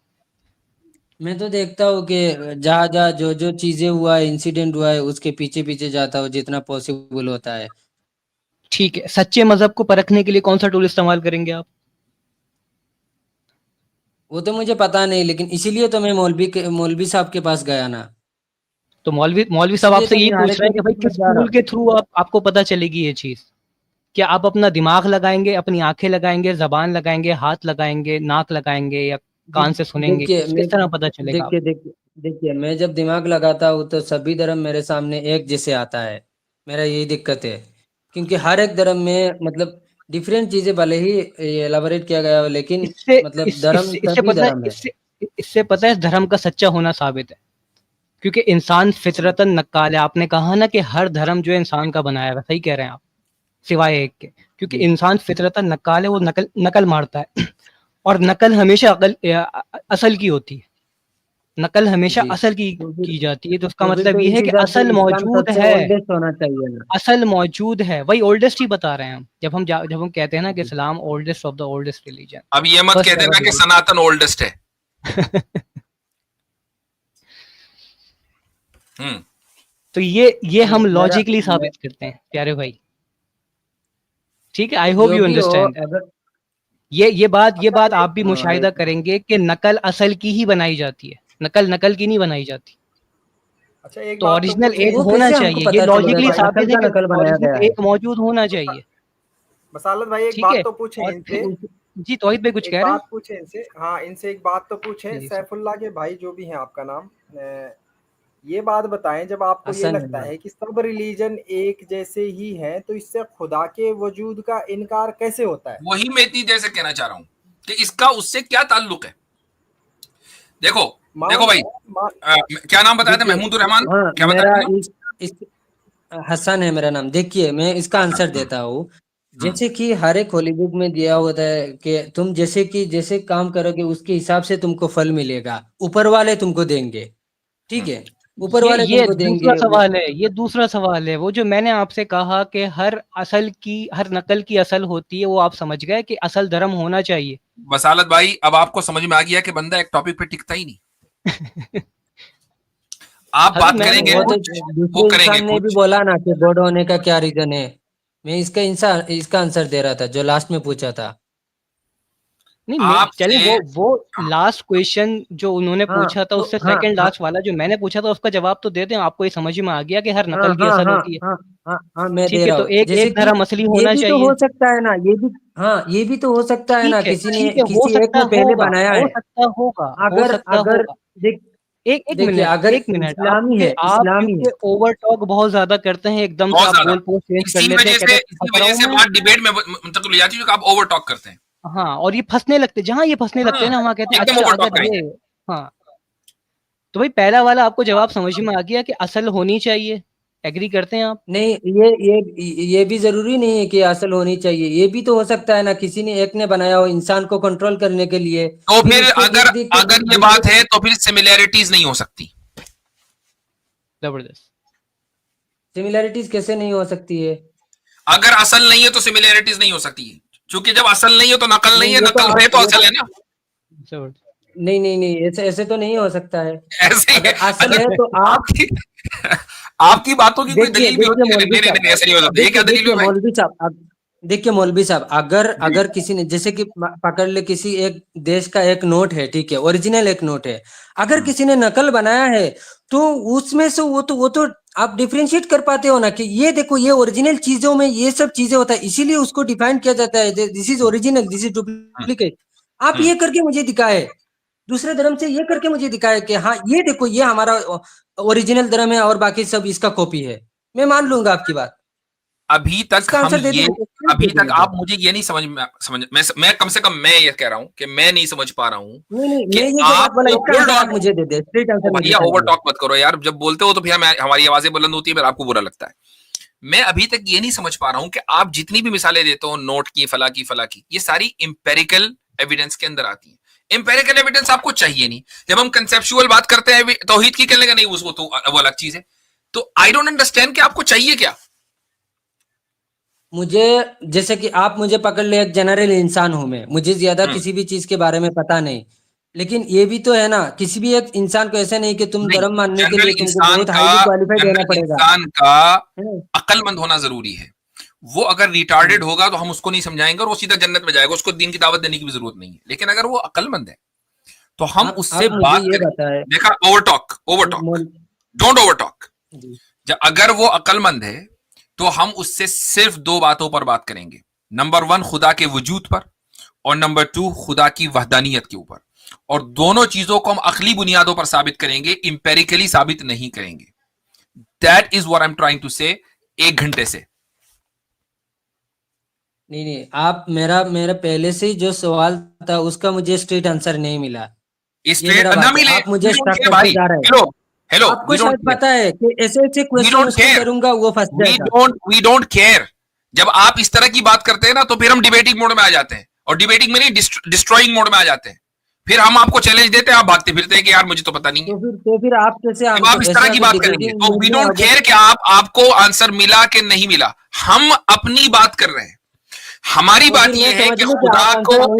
मैं तो देखता हूँ कि जहाँ जो चीजें हुआ है, इंसिडेंट हुआ है, उसके पीछे पीछे जाता हूँ जितना पॉसिबल होता है। ठीक है, सच्चे मजहब को परखने के लिए कौन सा टूल इस्तेमाल करेंगे आप? वो तो मुझे पता नहीं, लेकिन इसीलिए तो मैं मौलवी साहब के पास गया ना। तो मौलवी साहब आपसे यही पूछ रहे हैं कि भाई किस टूल के थ्रू आपको पता चलेगी ये चीज? क्या आप अपना दिमाग लगाएंगे, अपनी आंखें लगाएंगे, जबान लगाएंगे, हाथ लगाएंगे, नाक लगाएंगे, या कान से सुनेंगे? किस तरह पता चलेगा? देखिए मैं जब दिमाग लगाता हूँ तो सभी धर्म मेरे सामने एक जैसे आता है। मेरा यही दिक्कत है, क्योंकि हर एक धर्म में मतलब डिफरेंट चीजें भले ही एलाबोरेट किया गया हो, लेकिन मतलब धर्म सभी धर्म है। इससे पता है धर्म का सच्चा होना साबित है, क्योंकि इंसान फितरतन नक्काल है। आपने कहा ना कि हर धर्म जो है इंसान का बनाया है, सही कह रहे हैं आप, सिवाय एक के, क्योंकि इंसान फितरतन नक्काल है, वो नकल मारता है और नकल हमेशा असल की होती है, नकल हमेशा जी। असल की तो फिर जाती है, तो उसका तो फिर मतलब तो ये इस है कि हिसाब से असल इस्लाम मौजूद सबसे है, ओल्डेस्ट होना चाहिए ना। असल मौजूद है, वही ओल्डेस्ट ही बता रहे हैं हम। जब हम कहते हैं ना कि जी। Islam oldest of the oldest religion, अब ये मत फर्स्ट कह एवर देना कि सनातन ओल्डेस्ट है। हम्म। तो ये हम नहीं मेरा लॉजिकली मैं, साबित करते हैं प्यारे भाई, ठीक है। आई होप जो यू भी हो अंडरस्टैंड दैट। अगर ये बात आप भी हाँ मुशाहिदा करेंगे कि नकल असल की ही बनाई जाती है, नकल की नहीं बनाई जाती। अच्छा एक तो बात तो ओरिजिनल पूछे एक वो होना कैसे हमको चाहिए, ये पता चलेगा लॉजिकली कि नकल साबित है का कि नकल बनाया गया ओरिजिनल है? एक मौजूद होना चाहिए, बसालत भाई एक ठीक है। बात तो पूछे और फिर इनसे, जी तौहीद भाई कुछ एक कह रहे हैं? बात पूछे इनसे, हाँ इनसे एक बात तो पूछे, जी सर। सैफुल्लाह के भाई जो भी हैं आपका नाम, ये बात बताएं, जब आपको ये हसन है लगता नाम। है कि सब रिलीजन एक जैसे ही हैं, तो इससे खुदा के वजूद का इनकार कैसे होता है? वही मैं इतनी देर से कहना चाह रहा हूं कि इसका उससे क्या ताल्लुक है। देखो देखो मान भाई, मान क्या नाम बताया था, देखिए महमूद रहमान, हाँ क्या बताया मेरा था? इस हसन है मेरा नाम। देखिए मैं इसका हसन। आंसर देता हूँ। हम्म, जैसे कि हर एक हॉली बुक में दिया होता है कि तुम जैसे काम करोगे उसके हिसाब से तुमको फल मिलेगा, ऊपर वाले तुमको देंगे, ठीक हम्म। है, ऊपर वाले ये तुमको दूसरा देंगे वो। सवाल है, ये दूसरा सवाल है। वो जो मैंने आपसे कहा कि हर नकल की असल होती है, वो आप समझ गए कि असल धर्म होना चाहिए। वसालत भाई, अब आपको समझ में आ गया कि बंदा एक टॉपिक पे टिकता ही नहीं। आप हजरत बात मैंने करेंगे वो तो कुछ, वो दूसरे करेंगे इंसान ने भी कुछ। बोला ना कि गॉड होने का क्या रीजन है। मैं इसका आंसर दे रहा था जो लास्ट में पूछा था। नहीं, चलिए आपसे वो लास्ट क्वेश्चन जो उन्होंने हाँ पूछा था, तो उससे हाँ सेकंड हाँ लास्ट वाला जो मैंने पूछा था उसका जवाब तो दे दें। आपको ये समझ में आ गया कि हर हाँ नकल की हाँ असल हाँ होती है, हाँ हाँ हाँ मैं ठीक दे है। रहा तो हूँ एक जैसे एक कि धर्म असली ये होना भी तो चाहिए, हो सकता है ना, ये भी हाँ ये भी तो हो सकता है ना, ठीक है, हो किसी एक सकता ने पहले होगा, बनाया हो है। सकता होगा, हो अगर सकता अगर होगा। देख एक एक देखिए मिनट, अगर एक मिनट, इस्लामी है, आप इस्लामी है। क्योंकि ओवर टॉक बहुत ज्यादा करते हैं, एकदम से बहुत आप ज्यादा, गोल पोस्ट चेंज कर लेते हैं, कहते हैं इसी फंस रहा वजह हूं से मैं। बात डिबेट में मुंतकिल हो जाती है, क्योंकि आप ओवर टॉक करते हैं। हाँ, और ये फंसने लगते, जहां ये फंसने लगते हैं ना, वहां कहते हैं एकदम अच्छा ओवर टॉक अगर ये, करेंगे। हाँ। तो भाई पहला वाला आपको जवाब समझ में आ गया कि असल होनी चाहिए, एग्री करते हैं आप? नहीं ये भी जरूरी नहीं है कि असल होनी चाहिए। ये भी तो हो सकता है ना, किसी ने एक ने बनाया हो इंसान को कंट्रोल करने के लिए, तो फिर फिर उसको अगर देख देख के अगर ये दूसरे। बात है तो फिर सिमिलैरिटीज नहीं हो सकती। जबरदस्त। सिमिलैरिटीज कैसे नहीं हो सकती है? अगर असल नहीं है तो सिमिलैरिटीज नहीं हो सकती है, क्योंकि जब असल नहीं है तो नकल नहीं नहीं है, ये तो नकल आप है तो ये असल तो है ना। जबरदस्त। नहीं ऐसे ऐसे तो नहीं हो सकता है। ऐसे ही है। अगर असल अच्छा, है तो आप आपकी आपकी बातों की कोई देखिए दलील भी देखिए होती है? मौलवी नहीं नहीं नहीं साहब, नहीं, ऐसे नहीं हो सकता। ये क्या देखिए दलील हुई देखिए भाई? मौलवी साहब, देखिए मौलवी साहब, अगर जी। अगर किसी ने जैसे कि पकड़ ले, किसी एक देश का एक नोट है, ठीक है, ओरिजिनल एक नोट है, अगर किसी ने नकल बनाया है तो उसमें से वो तो आप डिफरेंशिएट कर पाते हो ना कि ये देखो ये ओरिजिनल चीजों में ये सब चीजें होता है, इसीलिए उसको डिफाइन किया जाता है this is original, this is hmm, duplicate. आप हम्म। ये करके मुझे दिखाए, दूसरे धर्म से ये करके मुझे दिखाए कि हाँ ये देखो ये हमारा ओरिजिनल धर्म है और बाकी सब इसका कॉपी है, मैं मान लूंगा आपकी बात। अभी तक इसका हम आंसर दे ये, दीजिए, प्लीज अभी दे तक दीजिए। आप मुझे ये नहीं समझ मैं कम से कम मैं ये कह रहा हूं कि मैं नहीं समझ पा रहा हूं नहीं कि मैं ये जो बात आप बोला इसका होल्ड आंसर आप ऑन। मुझे दे दे, स्ट्रेट ओ आंसर मुझे भैया, ओवर चाहिए। टॉक मत करो यार, जब बोलते हो तो फिर हमारी आवाजें बुलंद होती है, फिर आपको बुरा लगता है। मैं अभी तक ये नहीं समझ पा रहा हूं कि आप जितनी भी मिसालें देते हो, नोट की, फला की, ये सारी इंपेरिकल एविडेंस के अंदर आती है। इंपेरिकल एविडेंस आपको चाहिए नहीं। जब हम कंसेप्चुअल बात करते हैं तौहीद की, कहने का नहीं, उसको तो वो अलग चीज है। तो आई डोंट अंडरस्टैंड कि आपको चाहिए क्या। मुझे जैसे कि आप मुझे पकड़ ले, एक जनरल इंसान हूं मैं, मुझे ज्यादा हम्म, किसी भी चीज के बारे में पता नहीं, लेकिन ये भी तो है ना, किसी भी एक इंसान को ऐसा नहीं कि तुम नहीं, धर्म मानने के जनरल लिए तुमको इंसान बहुत का हाईली क्वालिफाइड होना जनरल पड़ेगा, इंसान का है ना? अक्लमंद होना जरूरी है। वो अगर रिटार्डेड हम्म। होगा तो हम उसको नहीं समझाएंगे और वो सीधा जन्नत में जाएगा, उसको दीन की दावत देने की भी जरूरत नहीं है। लेकिन अगर वो अक्लमंद है तो हम उससे आप मुझे बात ये करें। बताएं। देखा, ओवर टॉक, मोल डोंट ओवर टॉक। जी जब अगर वो अक्लमंद है तो हम उससे सिर्फ दो बातों पर बात करेंगे। नंबर 1 खुदा के वजूद पर, और नंबर 2 खुदा की वहदानियत के ऊपर। और दोनों चीजों को हम अकली बुनियादों पर साबित करेंगे, इंपेरिकली साबित नहीं करेंगे। That is what I am trying to say 1 घंटे से। नहीं आप मेरा पहले से ही जो सवाल था उसका मुझे स्ट्रेट आंसर नहीं मिला, ये स्ट्रेट मेरा ना बात है। मिले, आप वी मुझे डोंट स्टक केयर करके भाई। जा रहे हैं। हेलो हेलो, आपको वी डोंट शायद केयर, पता है कि ऐसे ऐसे वी क्वेश्चन डोंट उसको केयर, करूंगा वो फंस जाएगा। We don't care. जब आप इस तरह की बात करते हैं ना तो फिर हम डिबेटिंग मोड में आ जाते हैं, और डिबेटिंग में नहीं, डिस्ट्रॉइंग मोड में आ जाते हैं। फिर हम आपको चैलेंज देते हैं, आप भागते फिरते हैं कि यार मुझे तो पता नहीं है। तो फिर आप कैसे जब आप इस तरह की बात करेंगे तो वी डोंट केयर कि आपको आंसर मिला कि नहीं मिला, हम अपनी बात कर रहे हैं। हमारी बात यह है कि खुदा को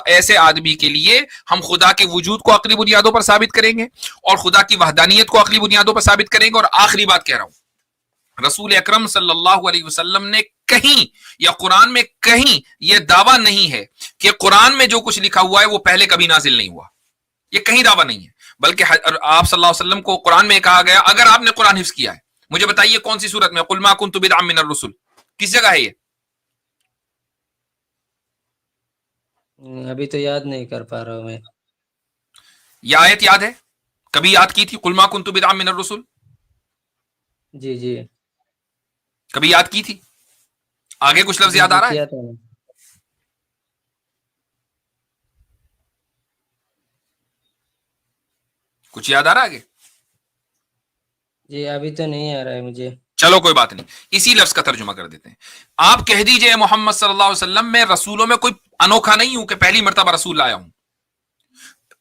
ऐसे आदमी के लिए हम खुदा के वजूद को अकली बुनियादों पर साबित करेंगे और खुदा की वहदानियत को अकली बुनियादों पर साबित करेंगे। और आखिरी बात कह रहा हूं, रसूल अकरम सल्लल्लाहु अलैहि वसल्लम ने कहीं या कुरान में कहीं यह दावा नहीं है कि कुरान में जो कुछ लिखा हुआ है वो पहले कभी नाजिल नहीं हुआ। ये कहीं दावा नहीं है, बल्कि आप सल्लल्लाहु अलैहि वसल्लम को कुरान में कहा गया, अगर आपने कुरान हिफ्ज किया है, मुझे बताइए कौन सी सूरत में, कुल मा कुन्तु बिदअम मिनर रुसुल, किस जगह है ये? अभी तो याद नहीं कर पा रहा हूं मैं। ये आयत याद है? कभी याद की थी? कुल मा कुन्तु बिदअम मिनर रुसुल, जी जी कभी याद की थी? आगे कुछ लफ्ज याद आ रहा है? किया था ना। कुछ याद आ रहा है आगे? जी अभी तो नहीं आ रहा है मुझे। चलो कोई बात नहीं, इसी लफ्ज का तर्जुमा कर देते हैं। आप कह दीजिए मोहम्मद सल्लल्लाहु अलैहि वसल्लम, मैं रसूलों में कोई अनोखा नहीं हूं कि पहली मर्तबा रसूल लाया हूं।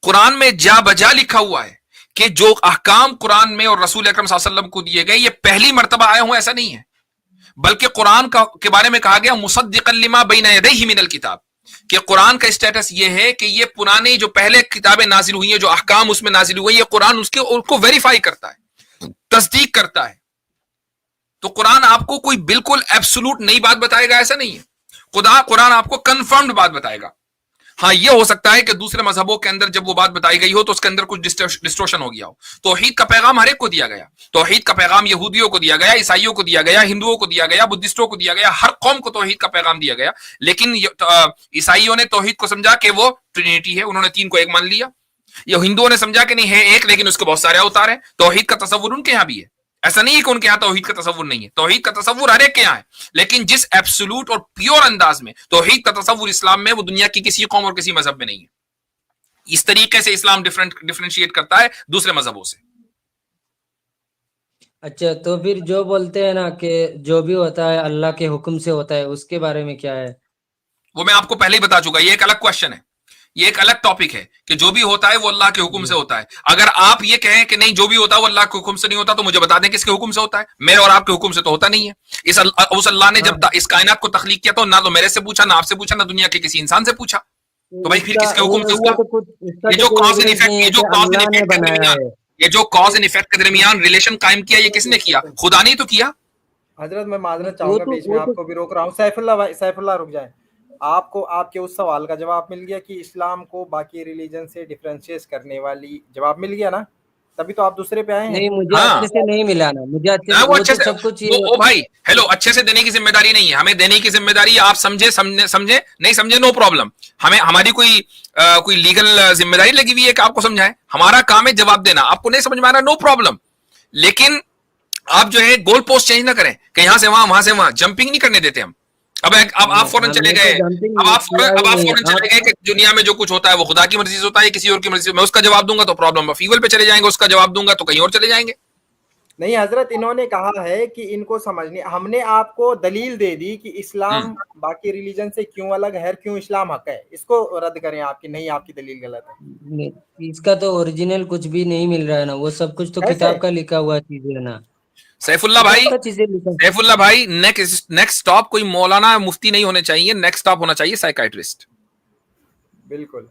कुरान में जा बजा लिखा हुआ है कि जो अहकाम कुरान में और रसूल अकरम सल्लल्लाहु अलैहि वसल्लम को दिए गए ये पहली मर्तबा आए हूं, ऐसा नहीं है। बल्कि कुरान के बारे में कहा गया मुसद्दिक़न लिमा बैन यदैहि मिनल किताब, कि कुरान का स्टेटस ये है कि ये पुराने जो पहले किताबें नाजिल हुई हैं, जो अहकाम उसमें नाजिल हुए, ये कुरान उसको वेरीफाई करता है, तस्दीक करता है। तो कुरान आपको कोई बिल्कुल एब्सोल्यूट नई बात बताएगा ऐसा नहीं है। कुरान आपको कंफर्म्ड बात बताएगा। हाँ, ये हो सकता है कि दूसरे मजहबों के अंदर जब वो बात बताई गई हो तो उसके अंदर कुछ डिस्टोर्शन हो गया हो। तौहीद का पैगाम हर एक को दिया गया, तौहीद का पैगाम यहूदियों को दिया गया, ईसाइयों को दिया गया, हिंदुओं को दिया गया, बुद्धिस्टों को दिया गया, हर कौम को तौहीद का पैगाम दिया गया। लेकिन ईसाइयों ने तौहीद को समझा कि वो ट्रिनिटी है, उन्होंने तीन को एक मान लिया। या हिंदुओं ने समझा कि नहीं है एक, लेकिन उसके बहुत सारे अवतार हैं। तौहीद का तसव्वुर उनके यहाँ भी है, ऐसा नहीं है कि उनके यहाँ तौहीद का तसव्वुर नहीं है। तौहीद का तसव्वुर हर एक के यहाँ है, लेकिन जिस एब्सोल्यूट और प्योर अंदाज में तौहीद का तसव्वुर इस्लाम में, वो दुनिया की किसी कौम और किसी मजहब में नहीं है। इस तरीके से इस्लाम डिफरेंशिएट करता है दूसरे मजहबों से। अच्छा, तो फिर जो बोलते हैं ना कि जो भी होता है अल्लाह के हुक्म से होता है, उसके बारे में क्या है? वो मैं आपको पहले ही बता चुका, ये एक अलग क्वेश्चन है, ये एक अलग टॉपिक है कि जो भी होता है वो अल्लाह के हुक्म से होता है। अगर आप ये कहें कि नहीं जो भी होता है वो अल्लाह के हुक्म से नहीं होता, तो मुझे बता दें किसके हुक्म से होता है। मेरे और आपके हुक्म से तो होता नहीं है। उस अल्लाह ने जब इस कायनात को तख्लीक किया तो ना तो मेरे से पूछा, ना आपसे पूछा, ना दुनिया के किसी इंसान से पूछा। तो भाई फिर किसके हुक्म से हुआ? ये जो कॉज एंड इफेक्ट, ये जो कॉज एंड इफेक्ट के दरमियान रिलेशन कायम किया, ये किसने किया? खुदा ने तो किया। हजरत मैं माजरत चाहूंगा, बीच में आपको भी रोक रहा हूँ। सैफुल्लाह रुक जाए। आपको आपके उस सवाल का जवाब मिल गया कि इस्लाम को बाकी रिलीजन से डिफरेंशिएट करने वाली जवाब मिल गया ना, तभी तो आप दूसरे पे आए हैं। नहीं, मुझे अच्छे से नहीं मिला ना, मुझे अच्छे से सब कुछ ओ भाई हेलो, अच्छे से देने की जिम्मेदारी नहीं है, हमें देने की जिम्मेदारी आप समझे नहीं समझे नो प्रॉब्लम। हमें हमारी कोई लीगल जिम्मेदारी लगी हुई है कि आपको समझाएं। हमारा काम है जवाब देना, आपको नहीं समझ में आ रहा नो प्रॉब्लम, लेकिन आप जो है गोल पोस्ट चेंज ना करें कि यहां से वहां से वहां जंपिंग नहीं करने देते हम। अब आप फौरन चले गए, अब आप फौरन चले गए कि दुनिया में जो कुछ होता है वो खुदा की मर्जी से होता है, किसी और की मर्जी से। मैं उसका जवाब दूंगा तो प्रॉब्लम फीवल पे चले जाएंगे, उसका जवाब दूंगा तो कहीं और चले जाएंगे। नहीं हजरत, इन्होंने कहा है कि इनको समझने, हमने आपको दलील दे दी कि इस्लाम बाकी रिलीजन से क्यों अलग है, क्यों इस्लाम हक है। इसको रद्द करें आपकी, नहीं आपकी दलील गलत है। इसका तो ओरिजिनल कुछ भी नहीं मिल रहा है ना, वो सब कुछ तो किताब का लिखा हुआ चीज है ना। सैफुल्लाह भाई नेक्स्ट स्टॉप कोई मौलाना मुफ्ती नहीं होने चाहिए, नेक्स्ट स्टॉप होना चाहिए साइकाइट्रिस्ट। बिल्कुल।